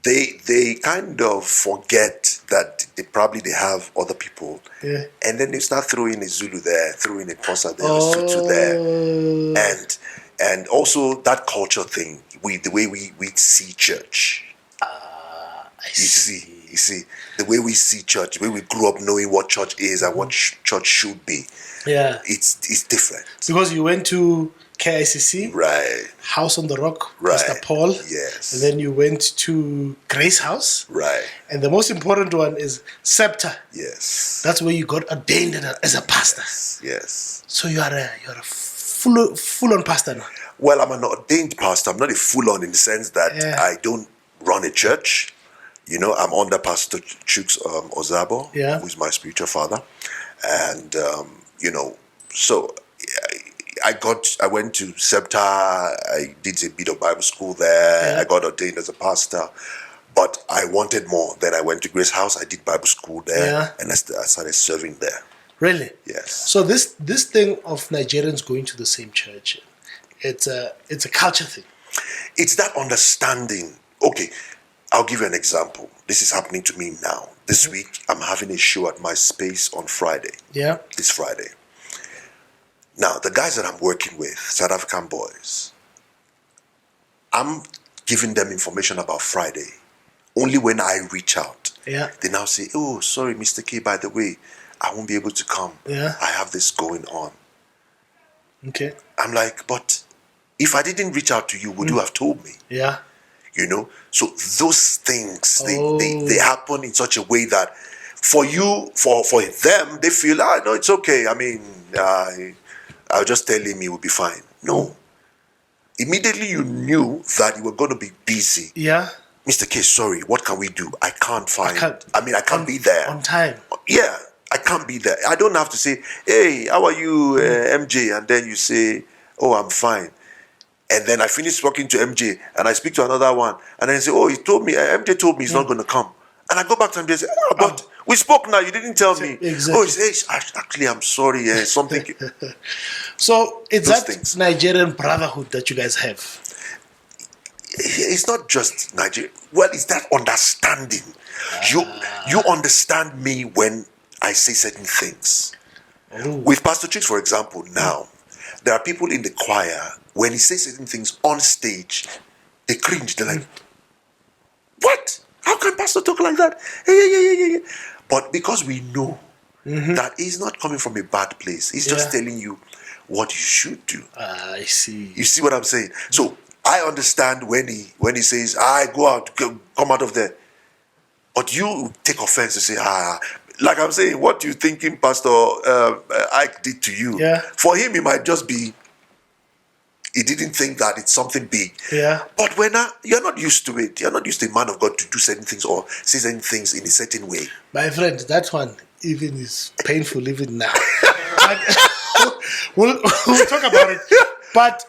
they kind of forget that they have other people, and then they start throwing a Zulu there, throwing a Xhosa there, a Sotho there, and also that culture thing, the way we see church. You see, the way we see church, the way we grew up knowing what church is and what church should be.
Yeah,
it's different.
Because you went to KICC,
right?
House on the Rock,
right?
Mr. Paul,
yes.
And then you went to Grace House,
right?
And the most important one is Scepter.
Yes,
that's where you got ordained as a pastor.
Yes.
So you're a full-on pastor now.
Well, I'm an ordained pastor. I'm not a full-on in the sense that I don't run a church. You know, I'm under Pastor Chuks Ozabo, who is my spiritual father, and you know, so I went to Scepter. I did a bit of Bible school there. I got ordained as a pastor, but I wanted more. Then I went to Grace House. I did Bible school there, and I started serving there.
Really?
Yes.
So this thing of Nigerians going to the same church, it's a culture thing.
It's that understanding. Okay, I'll give you an example. This is happening to me now. This week, I'm having a show at my space on Friday.
Yeah.
This Friday. Now, the guys that I'm working with, South African boys, I'm giving them information about Friday. Only when I reach out, they now say, oh, sorry, Mr. K, by the way, I won't be able to come. I have this going on.
Okay.
I'm like, but if I didn't reach out to you, would you have told me?
Yeah.
You know, so those things, they happen in such a way that for them, they feel, no, it's okay. I mean, I'll just tell him he will be fine. No. Immediately you knew that you were going to be busy.
Yeah.
Mr. K, sorry, what can we do? I can't be there.
On time.
Yeah, I can't be there. I don't have to say, hey, how are you, MJ? And then you say, oh, I'm fine. And then I finish talking to MJ and I speak to another one. And then I say, oh, MJ told me he's not going to come. And I go back to MJ and say, but we spoke now, you didn't tell me.
Exactly.
Oh, he says, actually, I'm sorry, something.
So it's that
things.
Nigerian brotherhood that you guys have.
It's not just Nigeria. Well, it's that understanding. You understand me when I say certain things. With Pastor Chicks, for example, now, there are people in the choir, when he says certain things on stage, they cringe. They're like, what? How can Pastor talk like that? Yeah. But because we know that he's not coming from a bad place, he's just telling you what you should do.
I see.
You see what I'm saying? So I understand when he says, go out, come out of there. But you take offense and say, like I'm saying, what you thinking Pastor Ike did to you?
Yeah.
For him, it might just be, he didn't think that it's something big.
Yeah.
But when you're not used to it, you're not used to a man of God to do certain things or say certain things in a certain way.
My friend, that one even is painful even now. we'll talk about it. But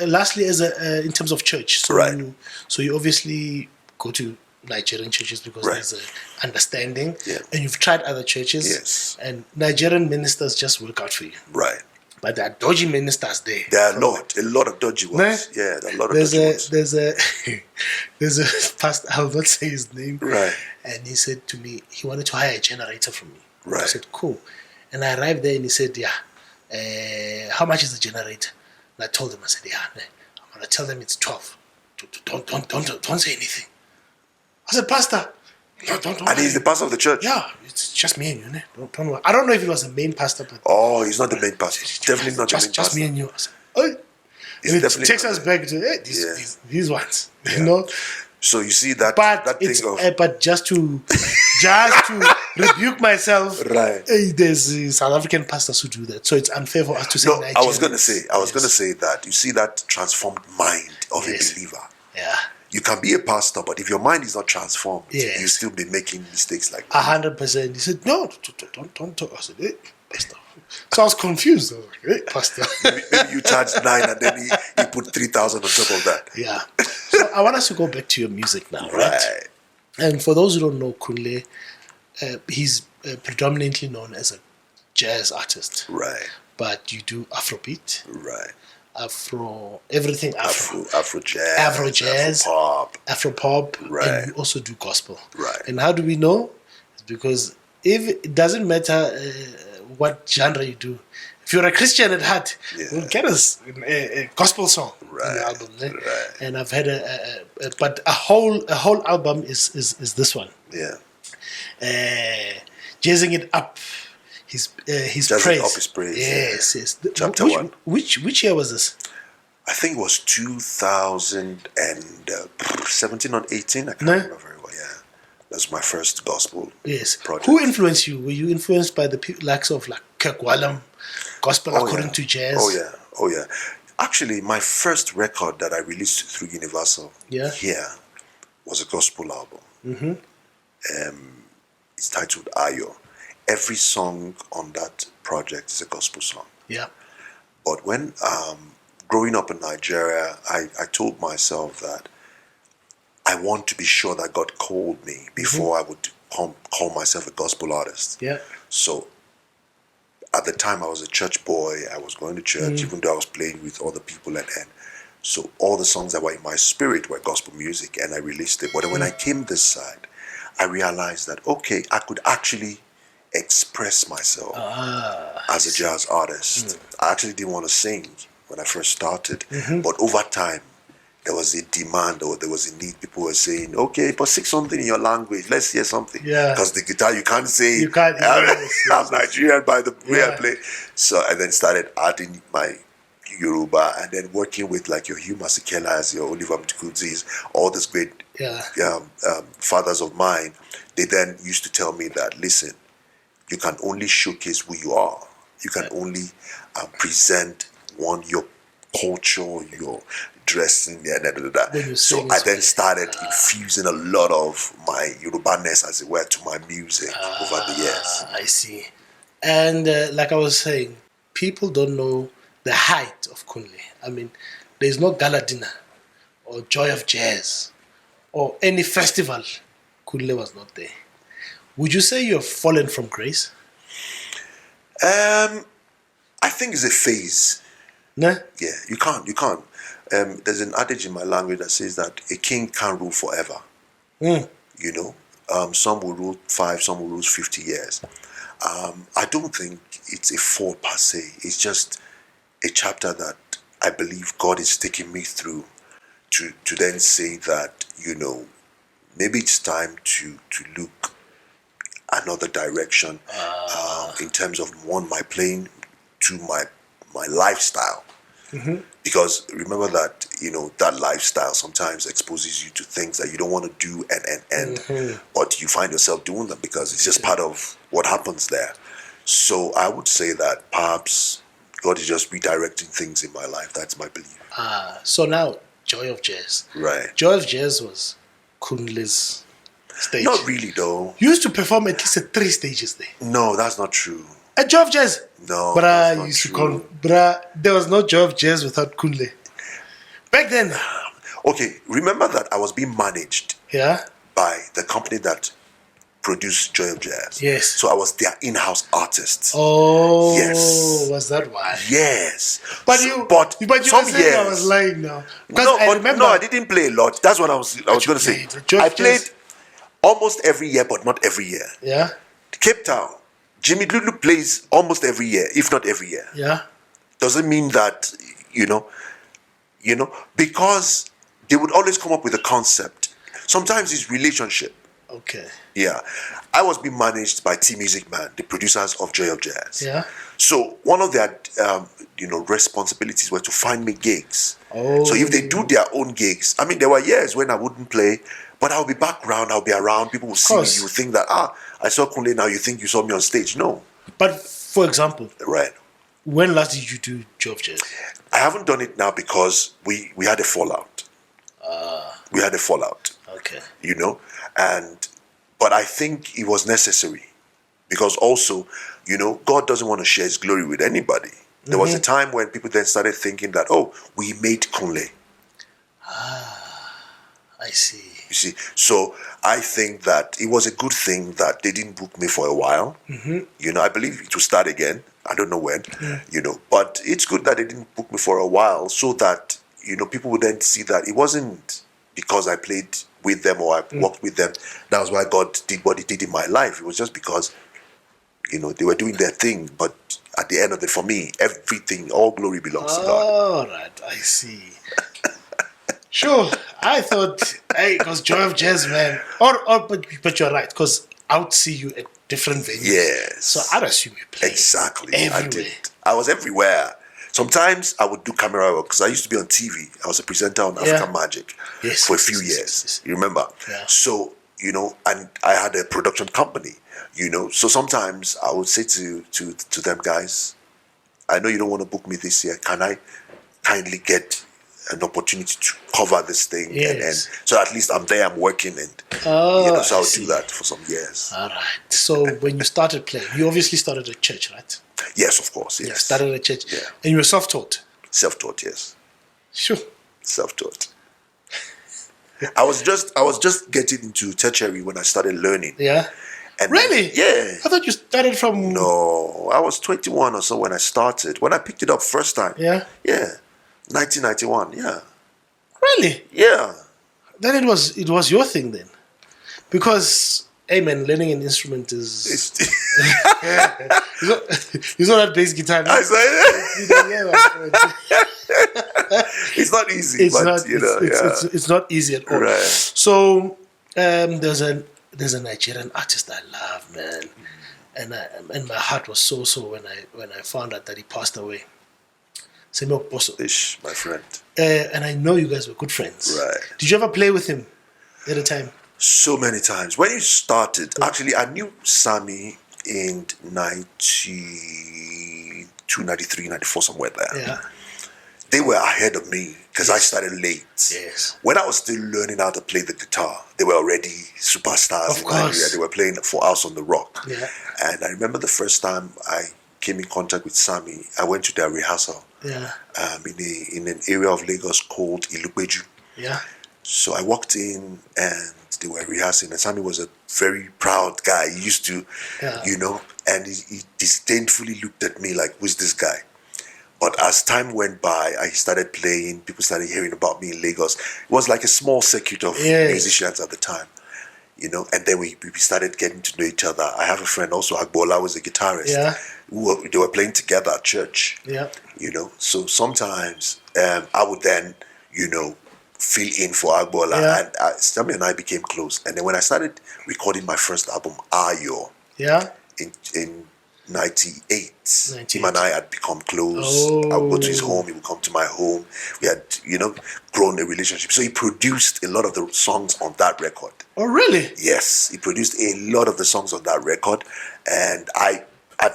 lastly, in terms of church, so you obviously go to Nigerian churches because there's an understanding, and you've tried other churches, and Nigerian ministers just work out for you.
Right.
But there are dodgy ministers there.
There are a lot of dodgy ones. Yeah, there are a lot of dodgy ones.
There's a pastor, I'll not say his name.
Right.
And he said to me, he wanted to hire a generator from me.
Right.
I said, cool. And I arrived there and he said, how much is the generator? And I told him, I said, I'm going to tell them it's 12. Don't say anything. I said, Pastor, don't
and he's the pastor of the church?
Yeah, it's just me and you. Don't worry. I don't know if it was the main pastor, but...
Oh, he's not the main pastor. He's definitely not the main pastor.
Just me and you. I said, and it takes us back to these ones, you know.
So you see that
but just to rebuke myself,
right?
There's South African pastors who do that, so it's unfair for us to say.
No, I was gonna say that you see that transformed mind of a believer.
Yeah.
You can be a pastor, but if your mind is not transformed, you still be making mistakes like that.
100%. He said, no, don't talk. I said, hey, pastor. So I was confused. I was like, hey, pastor.
maybe you charged 9 and then he put 3,000 on top of that.
Yeah. So I want us to go back to your music now, right? And for those who don't know Kunle, he's predominantly known as a jazz artist.
Right.
But you do Afrobeat.
Right.
Everything Afro jazz, Afro pop,
right.
And you also do gospel.
Right.
And how do we know? It's because if it doesn't matter what genre you do, if you're a Christian at heart, you'll get us a gospel song on the album.
Right.
And I've had a whole album is this one.
Yeah.
Jazzing it up. His praise.
Up his praise.
Yes.
Chapter 1.
Which year was this?
I think it was 2017 or 18. I can't remember very well. Yeah, that's my first gospel. Project.
Who influenced you? Were you influenced by the likes of like Kirk Whalum, gospel according to jazz?
Oh yeah. Actually, my first record that I released through Universal here was a gospel album.
Mm-hmm.
It's titled Ayo. Every song on that project is a gospel song.
Yeah.
But when growing up in Nigeria, I told myself that I want to be sure that God called me before I would call myself a gospel artist.
Yeah.
So at the time I was a church boy. I was going to church, even though I was playing with other people and so all the songs that were in my spirit were gospel music, and I released it. But when I came this side, I realized that I could actually express myself as a jazz artist. I actually didn't want to sing when I first started, but over time there was a demand or there was a need. People were saying, okay, but sing something in your language, let's hear something. Because the guitar you can't say I'm Nigerian by the way I play. So I then started adding my Yoruba and then working with like your Hugh Masekela, as your Oliver Mtukudzi's, all these great fathers of mine. They then used to tell me that, listen, you can only showcase who you are. You can only present your culture, your dressing, So I then started infusing a lot of my Yoruba-ness, as it were, to my music over the years.
I see. And like I was saying, people don't know the height of Kunle. I mean, there's no gala dinner or Joy of Jazz or any festival. Kunle was not there. Would you say you have fallen from grace?
I think it's a phase.
No?
Yeah, you can't. There's an adage in my language that says that a king can't rule forever. You know, some will rule 5, some will rule 50 years. I don't think it's a fall per se. It's just a chapter that I believe God is taking me through to then say that, you know, maybe it's time to look another direction in terms of my playing to my lifestyle. Because remember that, you know, that lifestyle sometimes exposes you to things that you don't want to do and but you find yourself doing them because it's just part of what happens there. So I would say that perhaps God is just redirecting things in my life. That's my belief.
So now, Joy of Jazz.
Right.
Joy of Jazz was Kunle's stage.
Not really, though.
You used to perform at least at 3 stages there.
No, that's not true.
At Joy of Jazz?
No,
that's not true. There was no Joy of Jazz without Kunle. Back then.
Okay, remember that I was being managed by the company that produced Joy of Jazz.
Yes.
So I was their in-house artist.
Oh.
Yes.
Was that why?
Some
you were saying
years,
I was lying now.
I didn't play a lot. That's what I was going to say. I played almost every year, but not every year.
Yeah.
Cape Town, Jimmy Lulu plays almost every year, if not every year.
Yeah.
Doesn't mean that, because they would always come up with a concept. Sometimes it's relationship.
Okay.
Yeah. I was being managed by T Music Man, the producers of Joy of Jazz.
Yeah.
So one of their, responsibilities were to find me gigs.
Oh.
So if they do their own gigs, I mean, there were years when I wouldn't play, but I'll be background, I'll be around, people will see me, you think that, I saw Kunle, now you think you saw me on stage. No.
But, for example,
right.
When last did you do Joy of Jazz?
I haven't done it now because we had a fallout. We had a fallout.
Okay.
But I think it was necessary because also, God doesn't want to share his glory with anybody. There was a time when people then started thinking that, we made Kunle.
I see.
You see, so I think that it was a good thing that they didn't book me for a while. I believe it will start again. I don't know when, but it's good that they didn't book me for a while so that, people would then see that it wasn't because I played with them or I worked with them. That was why God did what he did in my life. It was just because, they were doing their thing. But at the end of it, for me, everything, all glory belongs to God.
All right, I see. Sure, I thought, it was Joy of Jazz, man. But you're right, because I would see you at different venues.
Yes.
So I'd assume you played
exactly.
everywhere.
I did. I was everywhere. Sometimes I would do camera work because I used to be on TV. I was a presenter on African Magic for a few years.
Yes.
You remember?
Yeah.
So, and I had a production company, So sometimes I would say to them, guys, I know you don't want to book me this year. Can I kindly get an opportunity to cover this thing?
Yes.
And so at least I'm there, I'm working. And, so I would do that for some years.
All right. So when you started playing, you obviously started at church, right?
Yes, of course. Yes.
You started at church.
Yeah.
And you were self-taught?
Self-taught, yes.
Sure.
Self-taught. I was just getting into tertiary when I started learning.
Yeah.
And
really?
Yeah.
I thought you started from...
No, I was 21 or so when I started. When I picked it up first time.
Yeah?
Yeah. 1991, yeah.
Really?
Yeah.
Then it was your thing then. Because... Hey man, learning an instrument is... you saw that bass guitar now?
I saw it. It's not easy,
it's not easy at all.
Right.
So, there's a Nigerian artist I love, man. And my heart was so when I found out that he passed away. Semio Poso.
Ish, my friend.
And I know you guys were good friends.
Right.
Did you ever play with him at the time?
So many times. When you started, actually, I knew Sammy in 92, 93, 94, somewhere there.
Yeah.
They were ahead of me because I started late.
Yes.
When I was still learning how to play the guitar, they were already superstars in Nigeria. They were playing for House on the Rock.
Yeah.
And I remember the first time I came in contact with Sammy, I went to their rehearsal.
Yeah.
In an area of Lagos called Ilupeju.
Yeah.
So I walked in and they were rehearsing, and Sammy was a very proud guy. He used to, and he disdainfully looked at me like, who's this guy? But as time went by, I started playing, people started hearing about me in Lagos. It was like a small circuit of musicians at the time, and then we started getting to know each other. I have a friend also, Agbola, was a guitarist.
Yeah.
They were playing together at church.
Yeah.
So sometimes I would then, fill in for Agbola, and Sammy and I became close. And then when I started recording my first album, Ayo, in 98, him and I had become close. I would go to his home, he would come to my home. We had, grown a relationship. So he produced a lot of the songs on that record.
Oh, really?
Yes, he produced a lot of the songs on that record. And at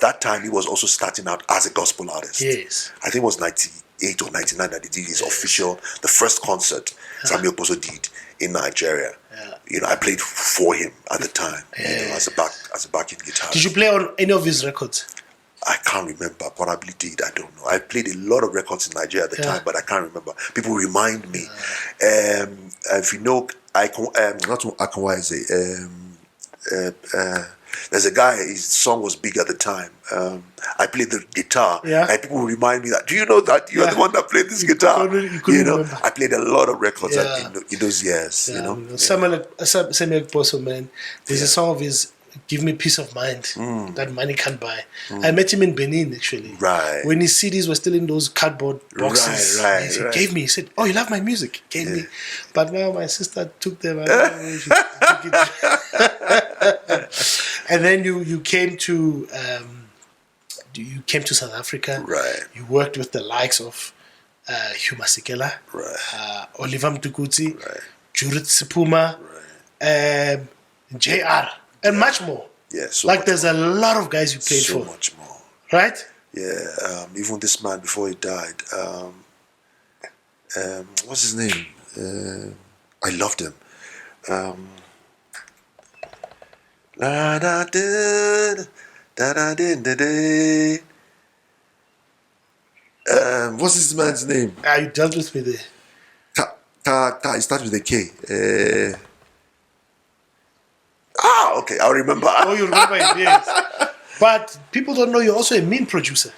that time, he was also starting out as a gospel artist.
Yes.
I think it was 98 or 99 that he did his the first concert Sammy Oposo did in Nigeria. Yeah. I played for him at the time, as a backing guitarist.
Did you play on any of his records?
I can't remember. Probably did. I don't know. I played a lot of records in Nigeria at the time, but I can't remember. People remind me. If you know, not Akonwa is there's a guy, his song was big at the time. I played the guitar, and people remind me that, do you know that you're the one that played this guitar? You know, remember. I played a lot of records in those years. You know,
Samuel Ekposo, man. There's a song of his, "Give Me Peace of Mind," that money can't buy. I met him in Benin, actually.
Right.
When his CDs were still in those cardboard boxes. He gave me. He said, "Oh, you love my music?" Gave me. But now my sister took them. I don't know where she took it. And then you came to South Africa.
Right.
You worked with the likes of Hugh Masekela, Oliver Mtukudzi, Judith Sipuma, JR, and much more.
Yeah,
there's a lot of guys you played for.
So much more.
Right?
Yeah, even this man before he died, what's his name? I loved him. What's this man's name?
You dealt with me there.
It starts with a K. Okay, I'll remember.
Oh, you remember it, yes. But people don't know you're also a mean producer.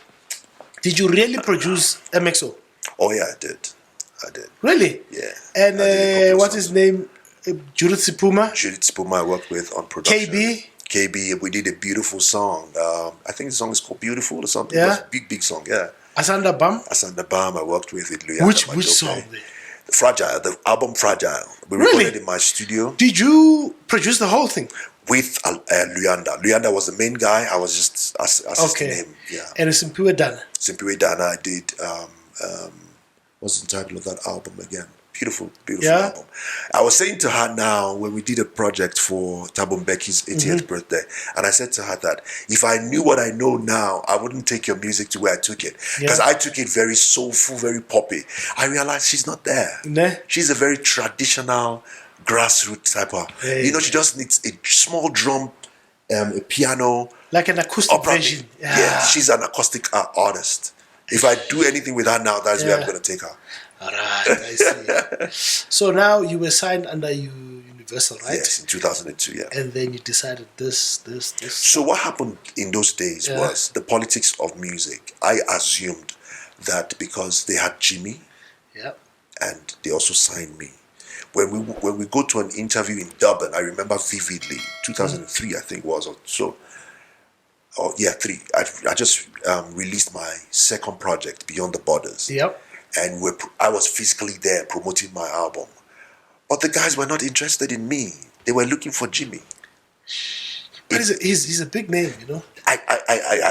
Did you really produce MXO?
Oh, yeah, I did.
Really?
Yeah.
And what's his name? Judith Sipuma?
Judith Sipuma I worked with on production. KB, we did a beautiful song. I think the song is called Beautiful or something. Yeah. It was a big song, yeah.
Asanda Bam?
Asanda Bam, I worked with Luyanda.
Which song?
Fragile, the album Fragile. We recorded in my studio.
Did you produce the whole thing?
With Luyanda. Luyanda was the main guy. I was just assisting him. Yeah.
And Simpiwe Dana.
Simpiwe Dana, I did. What's the title of that album again? Beautiful album. I was saying to her now when we did a project for Thabo Mbeki's 80th birthday, and I said to her that if I knew what I know now, I wouldn't take your music to where I took it. Because I took it very soulful, very poppy. I realized she's not there.
Nah.
She's a very traditional, grassroots type of. You know, she just needs a small drum, a piano.
Like an acoustic version.
Yeah, she's an acoustic artist. If I do anything with her now, that's where I'm going to take her.
All right, I see. So now you were signed under Universal, right?
Yes, in 2002, yeah.
And then you decided this.
So what happened in those days was the politics of music. I assumed that because they had Jimmy, and they also signed me. When we go to an interview in Durban, I remember vividly, 2003 I think was, or so. Oh yeah, 3. I just released my second project, Beyond the Borders.
Yep.
And I was physically there promoting my album. But the guys were not interested in me. They were looking for Jimmy.
But he's a big name, you know.
I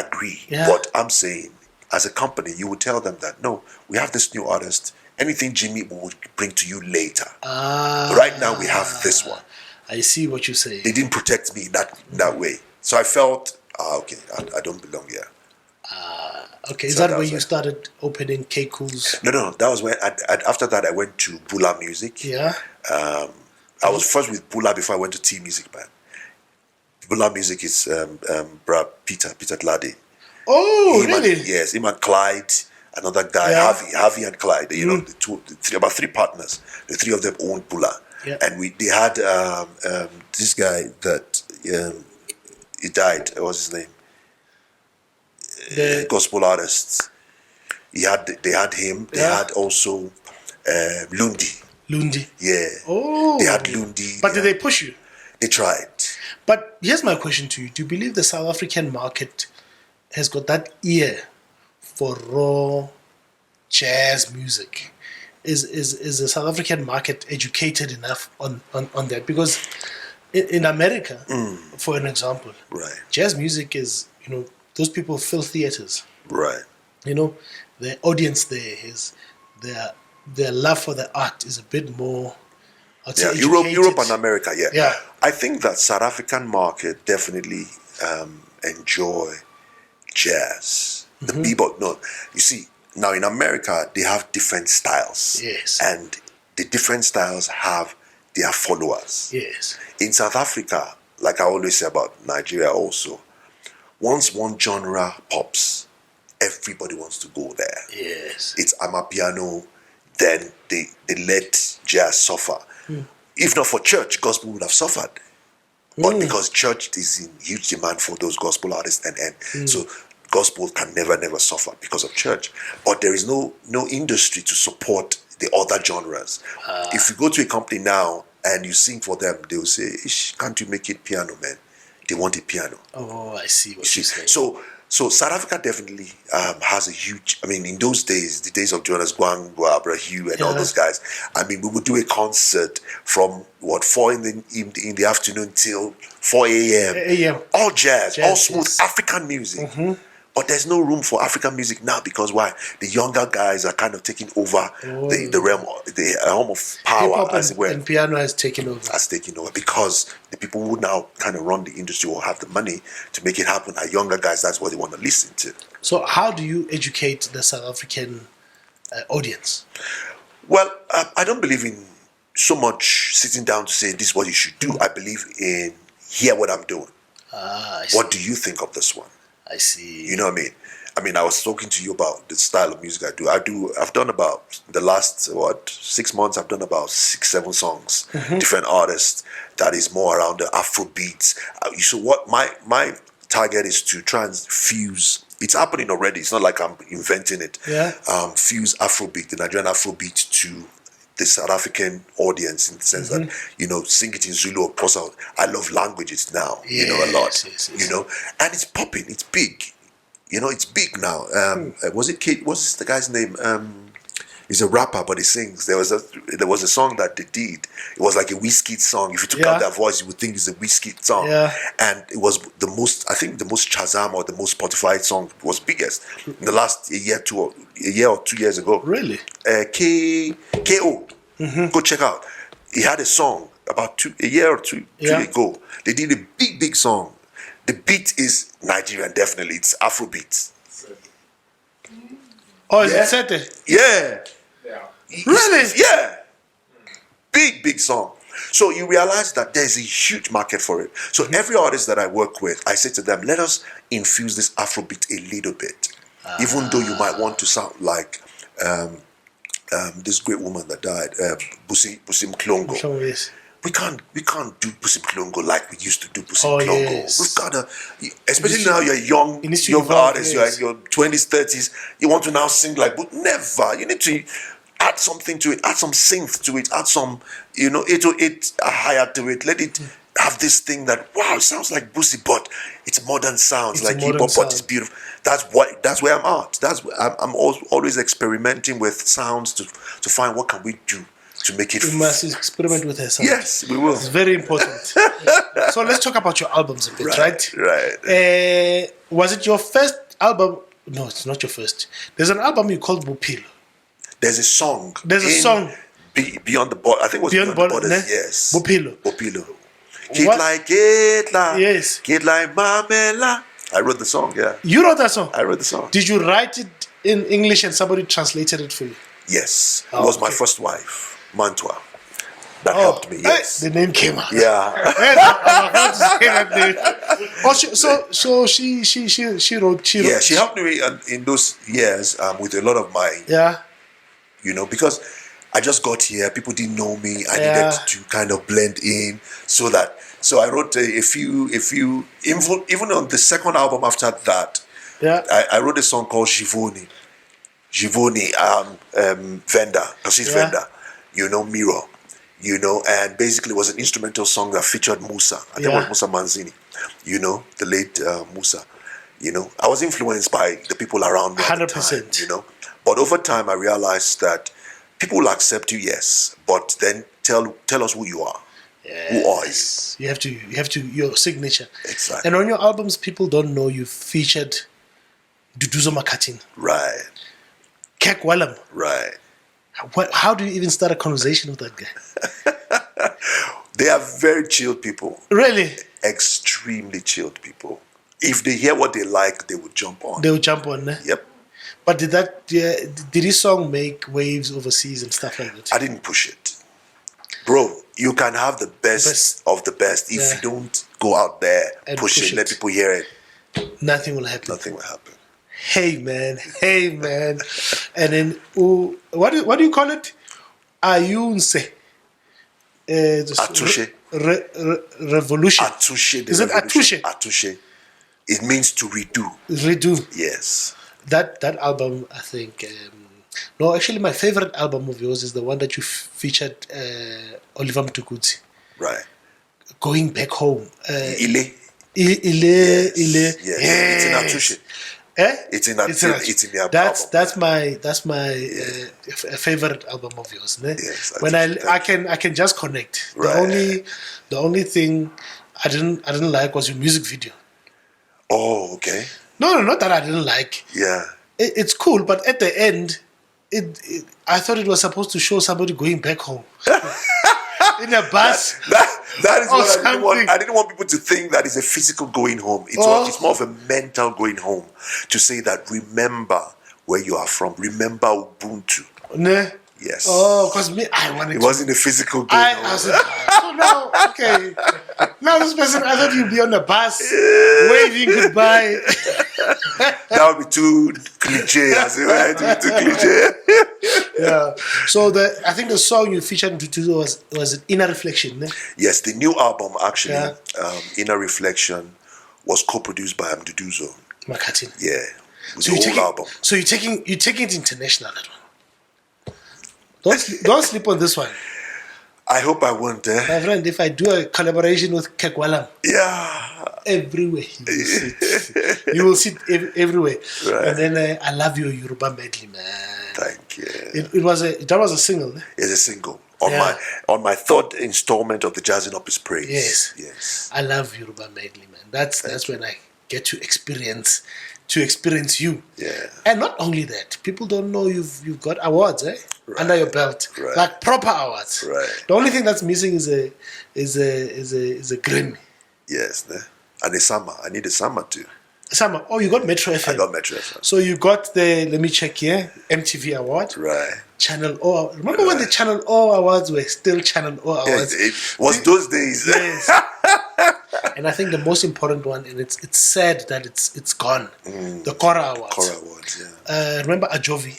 agree. Yeah. But I'm saying, as a company, you would tell them that, no, we have this new artist. Anything Jimmy would bring to you later. Right now, we have this one.
I see what you say.
They didn't protect me in that way. So I felt, okay, I don't belong here.
Okay, is that where you started opening K Cool's?
No, that was when, after that, I went to Bula Music.
Yeah.
I was first with Bula before I went to T Music Band. Bula Music is Peter Tlade.
Oh, really?
Yes, him and Clyde, another guy, Harvey and Clyde. You know, about 3 partners. The 3 of them owned Bula.
Yeah.
And they had this guy that he died. What was his name? The gospel artists. They had him. They had also Lundi. Yeah.
Oh.
They had Lundi.
But did they push you?
They tried.
But here's my question to you. Do you believe the South African market has got that ear for raw jazz music? Is the South African market educated enough on that? Because in America, for an example, jazz music is, you know, those people fill theaters.
Right.
You know, the audience there is their love for the art is a bit more.
Europe and America.
Yeah.
I think that South African market definitely enjoy jazz. The people, no, you see, now in America they have different styles.
Yes.
And the different styles have their followers.
Yes.
In South Africa, like I always say about Nigeria also, once one genre pops, everybody wants to go there.
Yes.
It's amapiano, then they let jazz suffer. If not for church, gospel would have suffered. But because church is in huge demand for those gospel artists, and so gospel can never suffer because of church. But there is no industry to support the other genres. If you go to a company now and you sing for them, they will say, "Ish, can't you make it piano, man?" They want a piano.
Oh, I see what you're saying.
So South Africa definitely has a huge. I mean, in those days, the days of Jonas Gwang, Barbara Hugh, and all those guys. I mean, we would do a concert from 4 in the afternoon till 4 a.m. All jazz, all smooth African music. But there's no room for African music now because why? The younger guys are kind of taking over the realm of power,
hip-hop
as it were.
And piano has taken over.
Has taken over because the people who now kind of run the industry or have the money to make it happen are younger guys. That's what they want to listen to.
So how do you educate the South African audience?
Well, I don't believe in so much sitting down to say this is what you should do. I believe in hear what I'm doing. What do you think of this one?
I see.
You know what I mean? I mean, I was talking to you about the style of music I do. I've done about the last 6 months. I've done about 6-7 songs, different artists. That is more around the Afro beats. So what my target is to try and fuse. It's happening already. It's not like I'm inventing it.
Yeah.
Fuse Afrobeat, the Nigerian Afrobeat, to the South African audience in the sense that, sing it in Zulu or Xhosa. I love languages now, a lot, and it's popping, it's big, it's big now. Was it Kate? What's the guy's name? He's a rapper, but he sings. There was a song that they did. It was like a Wizkid song. If you took out that voice, you would think it's a Wizkid song. Yeah. And it was the most Shazam or the most Spotify song was biggest in the last a year or 2 years ago.
Really?
KO. Go check out. He had a song about a year or two ago. They did a big song. The beat is Nigerian, definitely. It's Afrobeat.
Oh, is it Sete?
Yeah.
Really?
Yeah. Big song. So you realize that there's a huge market for it. So every artist that I work with, I say to them, let us infuse this Afrobeat a little bit. Even though you might want to sound like this great woman that died, Busim Klongo.
Yes.
We can't do Busim Klongo like we used to do Busim Klongo.
Yes.
We've got to, especially now you're young artist, you're in your 20s, 30s, you want to now sing like, but never. You need to add something to it, add some synth to it, add some, 808 higher to it. Let it have this thing that, wow, it sounds like Busi, but it's modern sounds, it's like hip hop, but it's beautiful. That's where I'm at. I'm always experimenting with sounds to find what can we do to make it.
We must experiment with her sound.
Yes, we will.
It's very important. So let's talk about your albums a bit, right?
Right.
Was it your first album? No, it's not your first. There's an album you called Bupilo.
There's a song. Beyond the Border. I think it was Beyond the Borders. Yes.
Bupilo.
Yes. Kid like Mamela. I wrote the song, yeah.
You wrote that song?
I wrote the song.
Did you write it in English and somebody translated it for you?
Yes. It was my first wife, Mantua. That helped me, yes.
The name came out.
Yeah.
I'm about to say that name. Oh, she wrote.
Yeah, she helped me in those years with a lot of my...
Yeah.
Because I just got here, people didn't know me. I needed to kind of blend in so I wrote a few, even on the second album after that, I wrote a song called Jivoni, Venda, because she's Venda, Miro, and basically it was an instrumental song that featured Musa. I think it was Musa Manzini, the late Musa. I was influenced by the people around me at 100%. The time, But over time, I realized that people will accept you, yes, but then tell us who you are. Yes. Who are you?
You have to your signature.
Exactly.
And on your albums, people don't know you featured Duduzo Makatin.
Right.
Kek Walam.
Right.
How do you even start a conversation with that guy?
They are very chilled people.
Really?
Extremely chilled people. If they hear what they like, they would jump on.
They would jump on, eh?
Yep.
But did this song make waves overseas and stuff like that?
I didn't push it. Bro, you can have the best of the best. If you don't go out there, and push it, let people hear it.
Nothing will happen.
Nothing will happen.
Hey, man. And then, what do you call it? Ayunse.
Atushe.
revolution.
Atushe,
Is it Atushe?
Atushe. It means to redo.
Redo.
Yes.
That album, I think. No, actually, my favorite album of yours is the one that you featured Oliver Mtukudzi.
Right.
Going Back Home.
Ile.
Ile.
Yes. It's in Atushe. It's in the album.
That's my favorite album of yours. Ne?
Yes,
when I can just connect.
Right.
The only thing I didn't like was your music video.
Oh, okay.
No, not that I didn't like.
Yeah.
It's cool, but at the end, I thought it was supposed to show somebody going back home in a bus.
That is what I didn't want. I didn't want people to think that it's a physical going home. It's more of a mental going home. To say that remember where you are from. Remember Ubuntu.
Ne?
Yes.
Oh, because I wanted.
It wasn't a physical going home.
I said, so now, okay. Now this person, I thought you'd be on the bus waving goodbye.
That would be too cliche. I said, right? It would be too cliche.
Yeah. So I think the song you featured in Tutu was Inner Reflection. Ne?
Yes, the new album actually, Inner Reflection, was co-produced by Amduduzo.
Makatin.
Yeah. It was the whole album.
So you're taking it international, that one. Don't sleep on this one.
I hope I won't.
My friend, if I do a collaboration with Kekwalam, everywhere you will sit everywhere.
Right.
And then I love your Yoruba medley, man.
Thank you.
That was a single.
It's a single on my third installment of the Jazzing Up His Praise.
Yes. I love Yoruba medley, man. That's when I get to experience you.
Yeah.
And not only that, people don't know you've got awards, under your belt, like proper awards.
Right.
The only thing that's missing is a Grammy.
Yes, and a summer. I need a summer too.
Summer. Oh, you got Metro FM.
I got Metro FM.
So you got let me check here, MTV Award.
Right.
Channel O. Remember when the Channel O Awards were still Channel O Awards?
It was those days.
Yes. And I think the most important one, and it's sad that it's gone. The Kora Awards.
Kora Awards, yeah.
Remember Ajovi?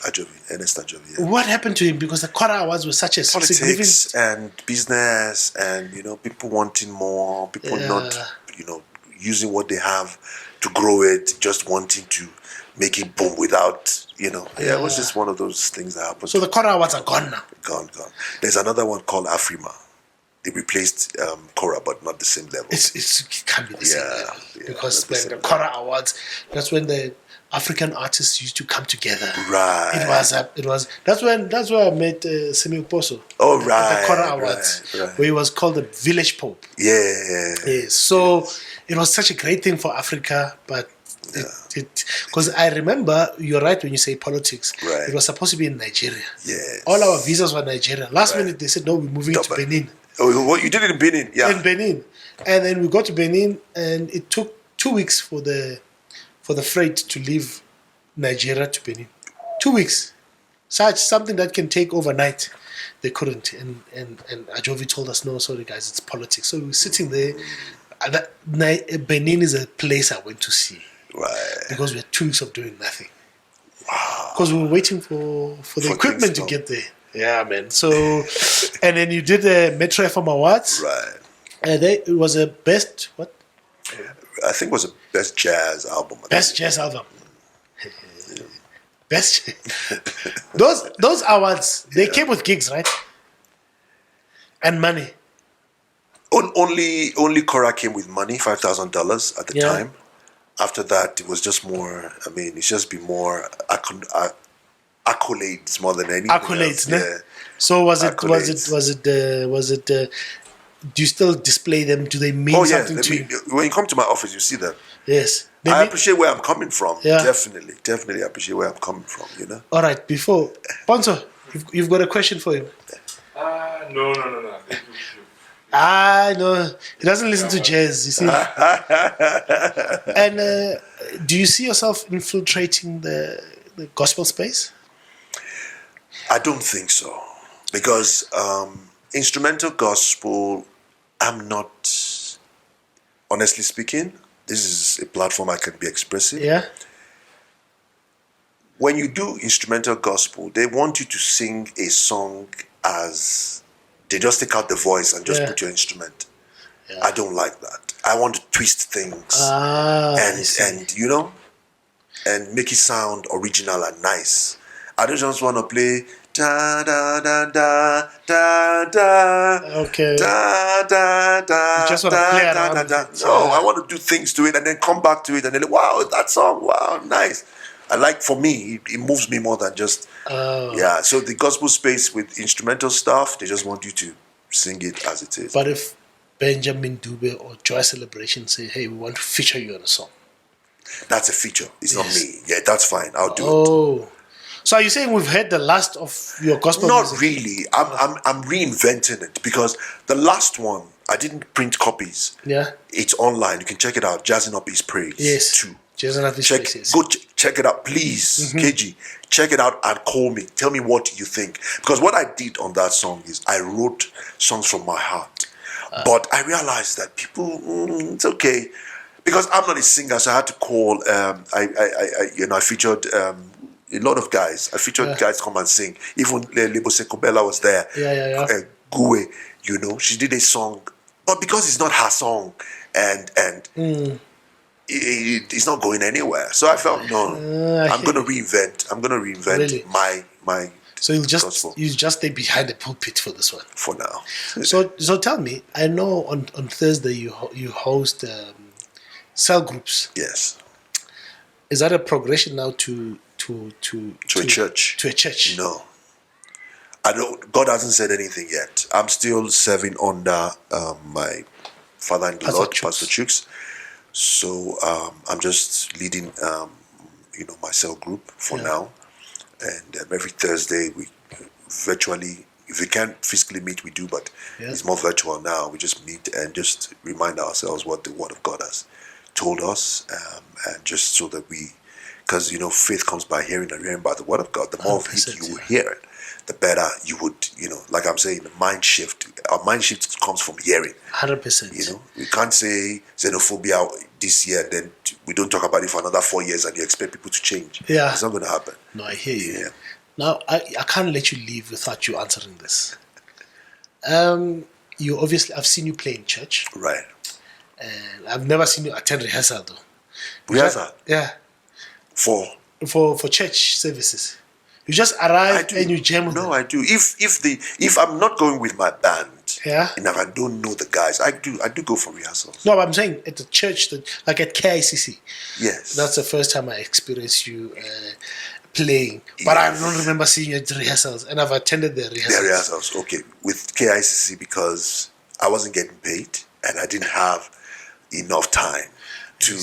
Ernest Ajovi. Yeah.
What happened to him? Because the Kora Awards were such a
politics and business, and people wanting more, people not using what they have to grow it, just wanting to make it boom without it was just one of those things that happened.
So the Kora Awards are gone now.
Gone. There's another one called Afrima. They replaced Kora, but not the same level.
It can't be the same level because the Kora Awards, that's when the African artists used to come together.
Right.
It was. That's where I met Semi Oposo.
Oh,
at
right.
The Kora Awards, where he was called the Village Pope.
Yeah.
Yes. So it was such a great thing for Africa, but. Because I remember, you're right when you say politics.
Right.
It was supposed to be in Nigeria.
Yes.
All our visas were Nigerian. Last minute they said no, we're moving to Benin.
Oh, what you did it in Benin? Yeah.
In Benin, and then we got to Benin, and it took 2 weeks for the freight to leave Nigeria to Benin. 2 weeks, something that can take overnight. They couldn't, and Ajovi told us, no, sorry guys, it's politics. So we were sitting there. Benin is a place I went to see.
Right.
Because we had 2 weeks of doing nothing.
Wow.
Because we were waiting for the equipment to get there. Yeah, man. So, and then you did the Metro FM Awards.
Right.
And it was a best, what?
I think it was a best jazz album.
Best jazz album. Best. Those awards, they came with gigs, right? And money.
Only Kora came with money, $5,000 at the time. After that, it was just more. I mean, it's just been more accolades more than anything.
Accolades, ne?
Yeah.
So was it? Do you still display them? Do they mean something to you?
When you come to my office, you see them.
Yes.
I appreciate where I'm coming from.
Yeah.
Definitely appreciate where I'm coming from.
All right. Before Ponzo, you've got a question for him.
No.
No, he doesn't listen to jazz, you see. And do you see yourself infiltrating the gospel space?
I don't think so. Because instrumental gospel, I'm not, honestly speaking, this is a platform I can be expressive.
Yeah.
When you do instrumental gospel, they want you to sing a song as... They just take out the voice and just put your instrument. I don't like that. I want to twist things and and make it sound original and nice. I don't just want to play da da da da da da.
Okay.
Da da da.
You just want to play around with it.
No, I want to do things to it and then come back to it and then wow, that song, wow, nice. I like, for me, it moves me more than just So the gospel space with instrumental stuff, they just want you to sing it as it is.
But if Benjamin Dube or Joy Celebration say, hey, we want to feature you on a song,
that's a feature. It's not me. Yeah, that's fine. I'll do it.
Oh. So are you saying we've heard the last of your gospel music?
Not really. I'm reinventing it because the last one, I didn't print copies.
Yeah.
It's online. You can check it out. Jazzing Up His Praise.
Yes.
2.
Jazzing Up His Praise. Yes.
Go check it out, please. KG. Check it out and call me. Tell me what you think. Because what I did on that song is I wrote songs from my heart. But I realized that people, it's okay. Because I'm not a singer, so I had to call. I featured a lot of guys. I featured guys come and sing. Even Lebo Sekobela was there. Gue, she did a song, but because it's not her song, and it's not going anywhere. So I felt I'm gonna reinvent. Really? my.
So you just stay behind the pulpit for this one
for now.
So tell me, I know on Thursday you host cell groups.
Yes.
Is that a progression now to
a church?
To a church?
No. I don't. God hasn't said anything yet. I'm still serving under my father in the Lord, Pastor Chooks. So I'm just leading, my cell group for now. And every Thursday we virtually, if we can't physically meet, we do, but it's more virtual now. We just meet and just remind ourselves what the Word of God has told us, and just so that because faith comes by hearing and hearing by the Word of God. The more of it you will hear it, the better you would, like I'm saying, the mind shift. Our mind shift comes from hearing.
100%.
We can't say xenophobia this year, then we don't talk about it for another 4 years, and you expect people to change.
Yeah,
it's not going to happen.
No, I hear you. Yeah. Now I can't let you leave without you answering this. You obviously, I've seen you play in church,
right?
And I've never seen you attend rehearsal though.
Rehearsal?
Yeah. For church services. You just arrive and you jam with them.
I do. If I'm not going with my band, and if I don't know the guys, I do go for rehearsals.
No, but I'm saying at the church, like at KICC.
Yes.
That's the first time I experienced you playing. But I don't remember seeing you at the rehearsals, and I've attended the rehearsals.
The rehearsals, okay. With KICC, because I wasn't getting paid and I didn't have enough time to.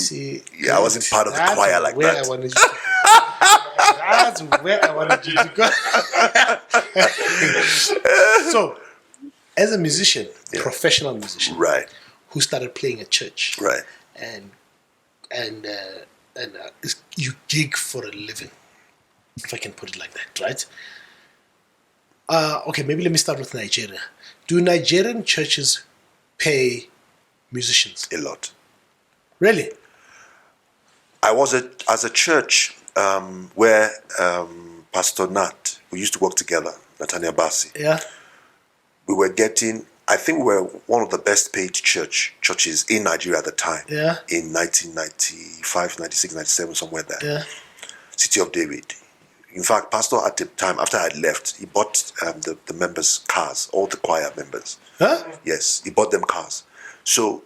I wasn't part of the choir like that.
That's where I wanted you to go. So, as a musician, professional musician,
right,
who started playing at church,
right,
and you gig for a living, if I can put it like that, right? Okay, maybe let me start with Nigeria. Do Nigerian churches pay musicians?
A lot.
Really?
I was as a church where Pastor Nat, we used to work together, Nathaniel Bassi.
Yeah.
We were getting, I think we were one of the best paid churches in Nigeria at the time.
Yeah.
In 1995, 96, 97, somewhere there.
Yeah.
City of David. In fact, Pastor at the time, after I had left, he bought the members' cars, all the choir members.
Huh?
Yes, he bought them cars. So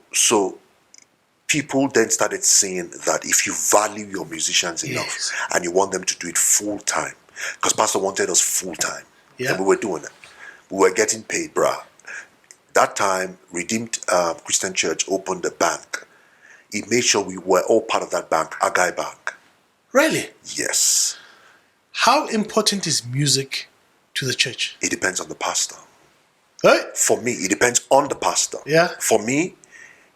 people then started saying that if you value your musicians enough and you want them to do it full time, because Pastor wanted us full time, and we were doing it. We were getting paid, bruh. That time, Redeemed Christian Church opened a bank. He made sure we were all part of that bank, Agai Bank.
Really?
Yes.
How important is music to the church?
It depends on the pastor.
Right?
For me, it depends on the pastor.
Yeah.
For me,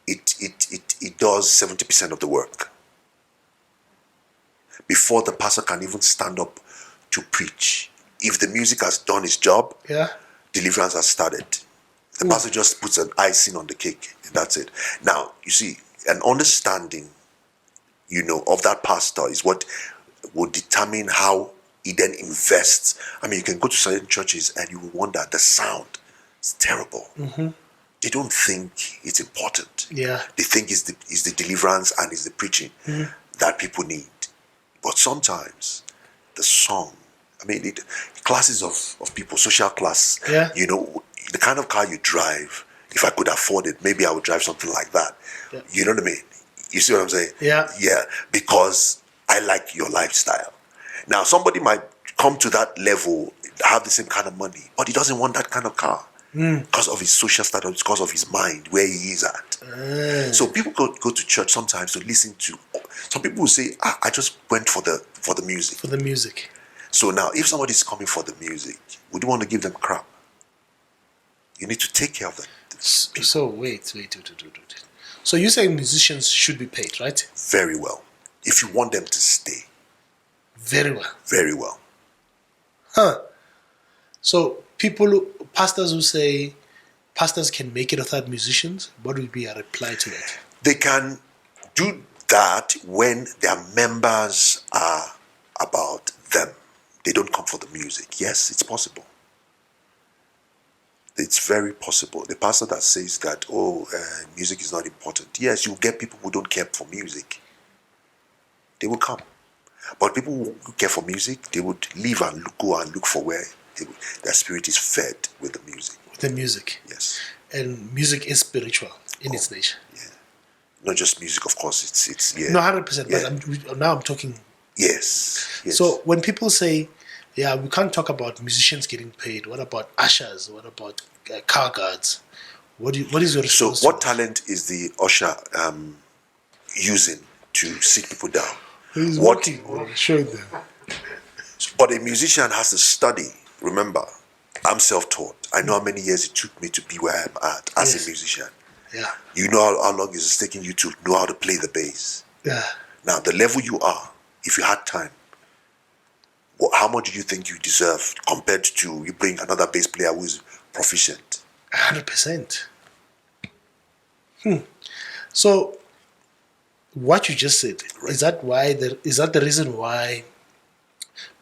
it does 70% of the work. Before the pastor can even stand up to preach, if the music has done its job, deliverance has started. The pastor just puts an icing on the cake, and that's it. Now, you see, an understanding, of that pastor is what will determine how he then invests. I mean, you can go to certain churches and you will wonder, the sound is terrible. they don't think it's important.
Yeah.
They think it's the deliverance and it's the preaching that people need. But sometimes the song, classes of people, social class,
Yeah.
the kind of car you drive, if I could afford it, maybe I would drive something like that. Yeah. You know what I mean? You see what I'm saying?
Yeah.
Yeah, because I like your lifestyle. Now, somebody might come to that level, have the same kind of money, but he doesn't want that kind of car because of his social status, because of his mind, where he is at. So people go to church sometimes to listen to. Some people will say, I just went for the music.
For the music.
So now, if somebody's coming for the music, would you want to give them crap? You need to take care of them.
So wait. So you say musicians should be paid, right?
Very well. If you want them to stay.
Very well.
Very well.
Huh. So pastors who say pastors can make it without musicians, what would be a reply to that?
They can do that when their members are about them. They don't come for the music. Yes, it's possible. It's very possible. The pastor that says that, music is not important. Yes, you get people who don't care for music. They will come. But people who care for music, they would leave and go and look for where their spirit is fed with the music.
With the music.
Yes.
And music is spiritual in its nature.
Yeah. Not just music, of course. It's yeah.
No, 100%.
Yeah.
But now I'm talking.
Yes.
So when people say, yeah, we can't talk about musicians getting paid. What about ushers? What about car guards? What is your response?
So what talent is the usher using to sit people down?
He's working. Show them.
But a musician has to study. Remember, I'm self-taught. I know how many years it took me to be where I'm at as a musician.
Yeah.
You know how long it's taking you to know how to play the bass.
Yeah.
Now, the level you are, if you had time, how much do you think you deserve compared to you bring another bass player who is proficient?
100%. So, what you just said, right. Is that the reason why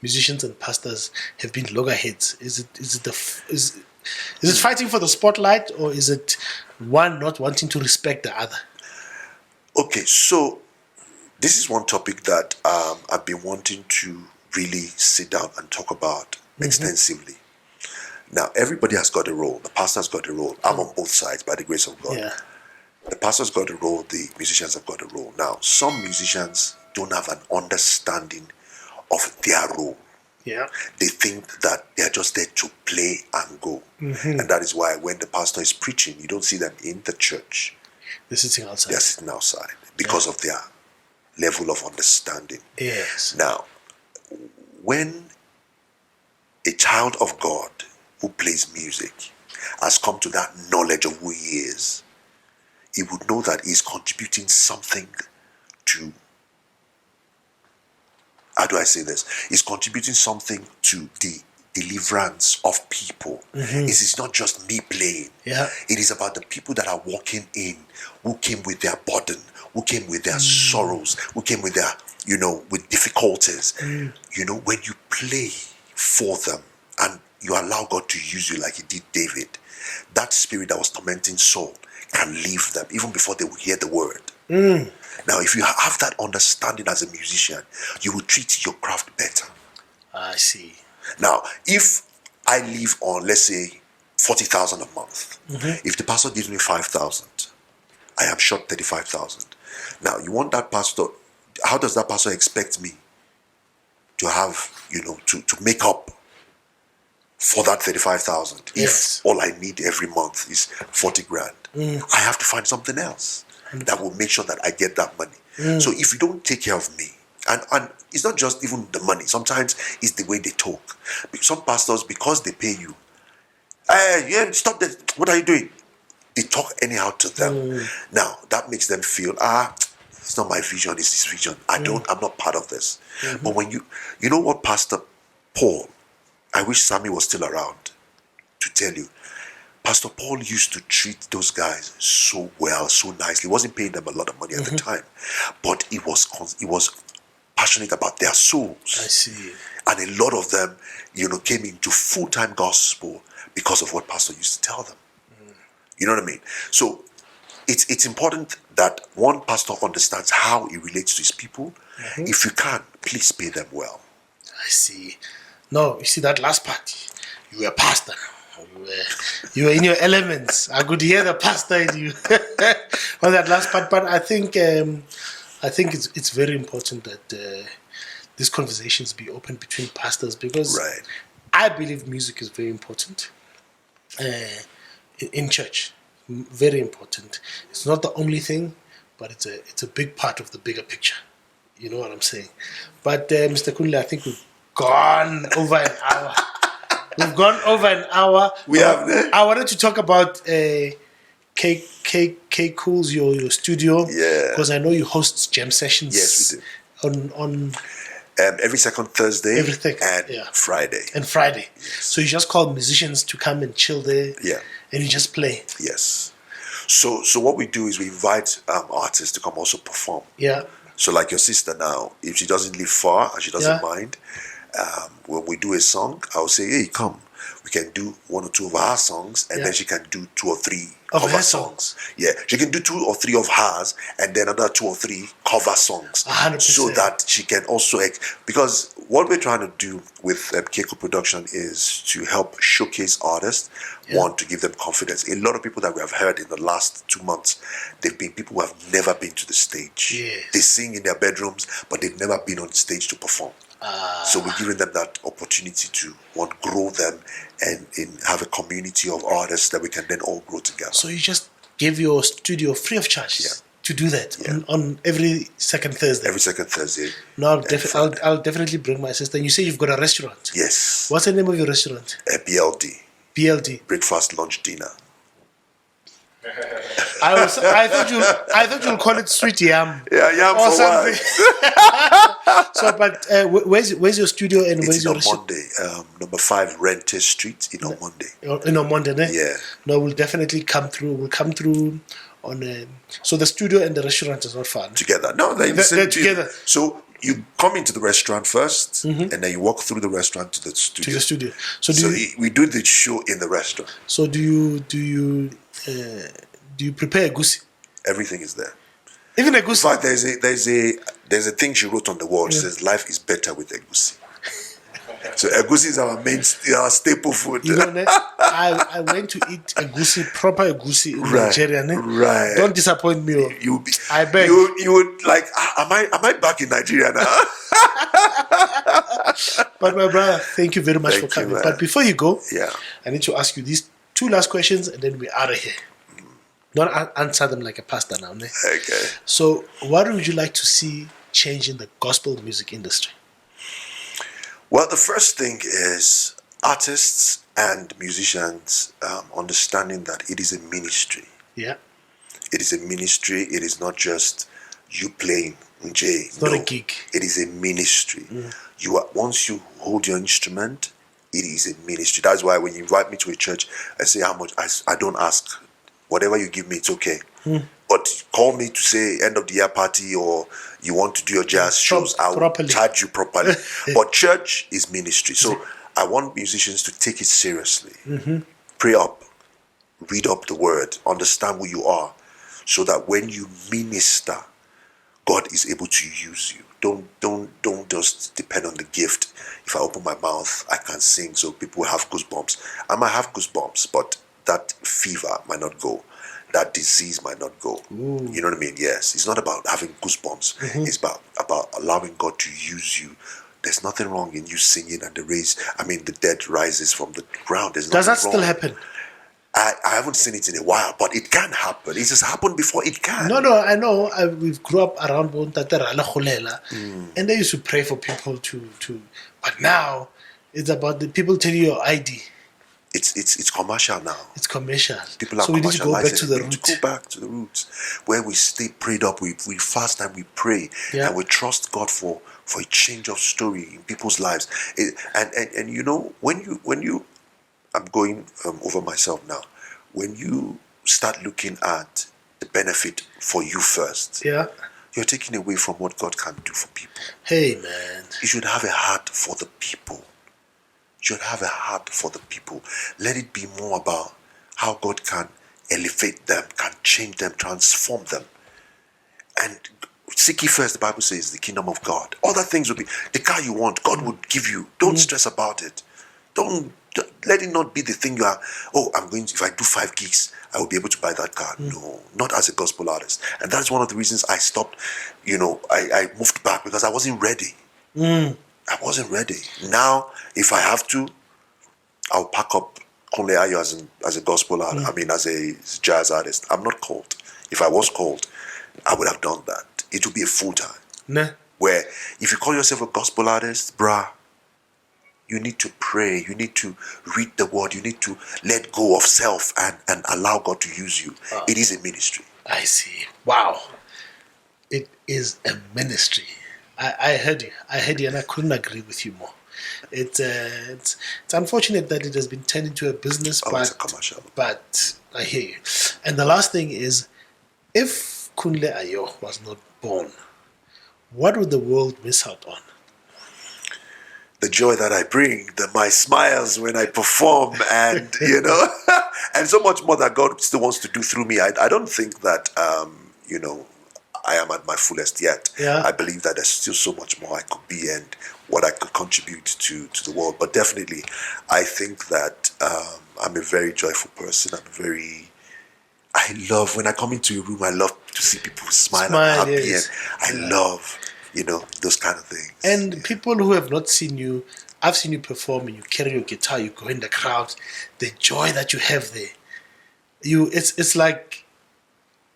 musicians and pastors have been loggerheads? Is it fighting for the spotlight, or is it one not wanting to respect the other?
Okay, so this is one topic that I've been wanting to really sit down and talk about extensively. Now, everybody has got a role. The pastor's got a role. I'm on both sides by the grace of God.
Yeah.
The pastor's got a role. The musicians have got a role. Now, some musicians don't have an understanding of their role.
Yeah.
They think that they're just there to play and go. And that is why when the pastor is preaching, you don't see them in the church.
They're sitting outside.
They're sitting outside because of their level of understanding.
Yes.
Now, when a child of God who plays music has come to that knowledge of who he is, he would know that he's contributing something to, how do I say this? He's contributing something to the deliverance of people. It is not just me playing.
Yeah.
It is about the people that are walking in, who came with their burden, who came with their sorrows, who came with their, with difficulties. When you play for them and you allow God to use you like he did David, that spirit that was tormenting Saul can leave them even before they will hear the word. Now, if you have that understanding as a musician, you will treat your craft better.
I see.
Now, if I live on, let's say, 40,000 a month, if the pastor gives me 5,000, I am short 35,000. Now, you want that pastor, how does that pastor expect me to have, to make up for that 35,000?
Yes.
If all I need every month is 40 grand, I have to find something else that will make sure that I get that money. So if you don't take care of me, and it's not just even the money, sometimes it's the way they talk. Some pastors, because they pay you, hey, stop that, what are you doing? They talk anyhow to them. Now, that makes them feel, it's not my vision, it's his vision. I'm not part of this. But when you know what, Pastor Paul, I wish Sammy was still around to tell you, Pastor Paul used to treat those guys so well, so nicely. He wasn't paying them a lot of money at the time, but he was passionate about their souls.
I see.
And a lot of them, came into full-time gospel because of what Pastor used to tell them. You know what I mean? So it's important that one pastor understands how he relates to his people. If you can, please pay them well.
I see. No, you see that last part. You were a pastor. You were in your elements. I could hear the pastor in you on that last part. But I think it's very important that these conversations be open between pastors, because I believe music is very important in church. Very important. It's not the only thing, but it's a big part of the bigger picture. You know what I'm saying? But Mr. Kunle, I think we've gone over an hour. We've gone over an hour.
We have.
I wanted to talk about K Cool's your studio.
Yeah.
Because I know you host jam sessions.
Yes, we do.
On
every second Thursday and Friday.
And Friday. Yes. So you just call musicians to come and chill there.
Yeah.
And you just play.
Yes. So what we do is we invite artists to come also perform.
Yeah.
So like your sister now, if she doesn't live far and she doesn't mind, when we do a song, I'll say, hey, come. We can do one or two of our songs, and then she can do two or three cover songs. Yeah, she can do two or three of hers, and then another two or three cover songs.
100%.
So that she can also, because what we're trying to do with Keiko Production is to help showcase artists, one, to give them confidence. A lot of people that we have heard in the last 2 months, they've been people who have never been to the stage.
Yes.
They sing in their bedrooms, but they've never been on stage to perform. So we're giving them that opportunity to grow them and have a community of artists that we can then all grow together.
So you just give your studio free of charge to do that on every second Thursday?
Every second Thursday.
No, I'll definitely bring my sister. And you say you've got a restaurant?
Yes.
What's the name of your restaurant?
BLD.
BLD.
Breakfast, lunch, dinner.
I thought you'll call it sweet yam.
Yeah, yam
or
for
something. So, but where's your studio and
it's
where's your
restaurant? Monday, number 5 Rente Street in Monday.
In Monday, ne?
Yeah.
No, we'll definitely come through. We'll come through on. So the studio and the restaurant is not far.
Together, no, they're
together.
So you come into the restaurant first, and then you walk through the restaurant to the studio.
To the studio. So
we do the show in the restaurant.
So do you prepare egusi?
Everything is there.
Even egusi.
In fact, there's a thing she wrote on the wall. She says, "Life is better with egusi." So egusi is our staple food.
You know, I went to eat proper egusi in Nigeria.
Right.
Don't disappoint me. I beg.
You would like, am I back in Nigeria now?
But my brother, thank you very much for coming. But before you go, I need to ask you these 2 last questions, and then we're out of here. Not answer them like a pastor now. Ne?
Okay.
So, what would you like to see change in the gospel music industry?
Well, the first thing is artists and musicians understanding that it is a ministry.
Yeah.
It is a ministry. It is not just you playing.
It's not a gig.
It is a ministry. Once you hold your instrument, it is a ministry. That's why when you invite me to a church, I say how much. I don't ask. Whatever you give me, it's okay. But call me to say end of the year party, or you want to do your jazz shows, I'll charge you properly. But church is ministry. So I want musicians to take it seriously. Pray up, read up the word, understand who you are, so that when you minister, God is able to use you. Don't just depend on the gift. If I open my mouth, I can sing, so people have goosebumps. I might have goosebumps, but that fever might not go. That disease might not go.
Ooh.
You know what I mean? Yes. It's not about having goosebumps. It's about allowing God to use you. There's nothing wrong in you singing and the dead rises from the ground. Does
that still happen?
I haven't seen it in a while, but it can happen. It has happened before. It can.
No, I know. We've grew up around and they used to pray for people to. But now it's about the people telling you your ID.
It's commercial now.
It's commercial.
People are
so we need to go back to the roots.
Go back to the roots, where we stay prayed up. We fast and we pray, and we trust God for a change of story in people's lives. And you know, when you, I'm going over myself now. When you start looking at the benefit for you first, you're taking away from what God can do for people.
Hey man,
you should have a heart for the people. You should have a heart for the people. Let it be more about how God can elevate them, can change them, transform them. And seek ye first, the Bible says, the kingdom of God. Other things will be, the car you want, God would give you. Don't stress about it. Don't let it not be the thing you are, if I do 5 gigs, I will be able to buy that car. No, not as a gospel artist. And that's one of the reasons I stopped, I moved back because I wasn't ready. I wasn't ready. Now, if I have to, I'll pack up Kunle Ayo as a gospel artist. I mean, as a jazz artist. I'm not called. If I was called, I would have done that. It would be a full time.
Nah.
Where if you call yourself a gospel artist, bruh, you need to pray. You need to read the word. You need to let go of self and allow God to use you. It is a ministry.
I see. Wow. It is a ministry. I heard you, and I couldn't agree with you more. It's unfortunate that it has been turned into a business,
it's a commercial.
But I hear you. And the last thing is, if Kunle Ayo was not born, what would the world miss out on?
The joy that I bring, my smiles when I perform, and and so much more that God still wants to do through me. I don't think that I am at my fullest yet.
Yeah.
I believe that there's still so much more I could be and what I could contribute to the world. But definitely, I think that I'm a very joyful person. I love, when I come into a room, I love to see people smile and happy. Yes. And I love, those kind of things.
And people who have not seen you, I've seen you perform and you carry your guitar, you go in the crowd, the joy that you have there. It's like,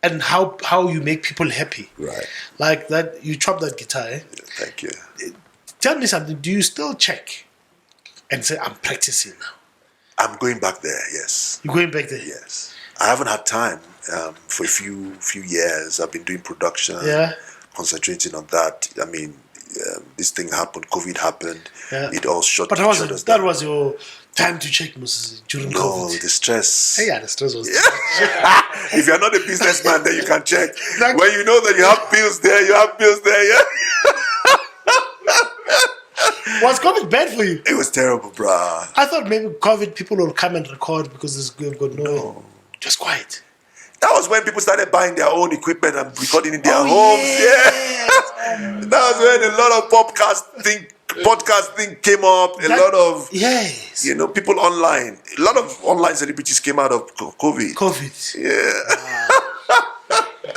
and how you make people happy.
Right.
Like that, you chop that guitar, eh?
Yeah, thank you.
Tell me something, do you still check and say, I'm practicing now?
I'm going back there, yes.
You're going back there?
Yes. I haven't had time for a few years. I've been doing production, concentrating on that. I mean, this thing happened, COVID happened, it all shut down.
But that was your time to check during COVID?
No, the stress.
Hey, the stress was
If you're not a businessman, then you can check. When you know that you have bills there, yeah?
Was COVID bad for you?
It was terrible, bruh.
I thought maybe COVID people will come and record because they've got no. Just quiet.
That was when people started buying their own equipment and recording in their homes. Yeah. That was when a lot of podcast thing came up. A lot of people online. A lot of online celebrities came out of COVID. Yeah.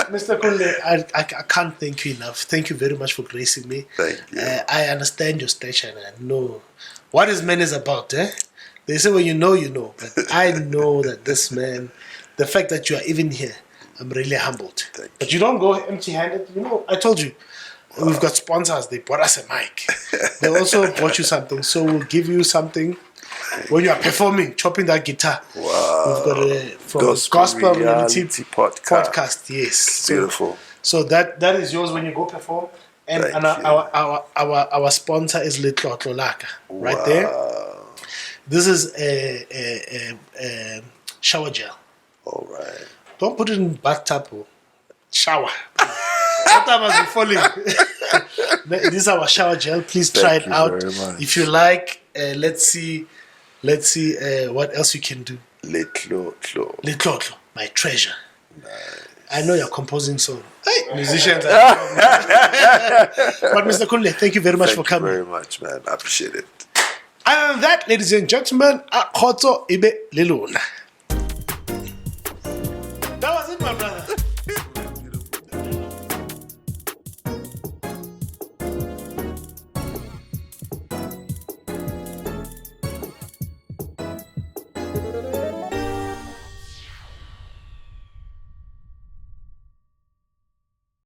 Mr. Kunle, I can't thank you enough. Thank you very much for gracing me.
Thank you.
I understand your station and I know what this man is about. They say, well, you know. But I know that this man, the fact that you are even here, I'm really humbled. But you don't go empty-handed. I told you, we've got sponsors. They bought us a mic. They also bought you something. So we'll give you something when you are performing, chopping that guitar.
Wow.
We've got from Gospel Reality Podcast. Yes.
It's beautiful.
So that is yours when you go perform. And our sponsor is Litlotlo Laka. Right there. This is a shower gel.
All right.
Don't put it in bathtub or shower. Water must be falling. This is our shower gel. Please try it out. If you like, let's see what else you can do. Litlotlo, my treasure.
Nice.
I know you're composing song. Hey, musicians. But Mr. Kunle, thank you very much for coming.
Thank you very much, man. I appreciate it.
Other than that, ladies and gentlemen, Akhoto Ibe Liluna.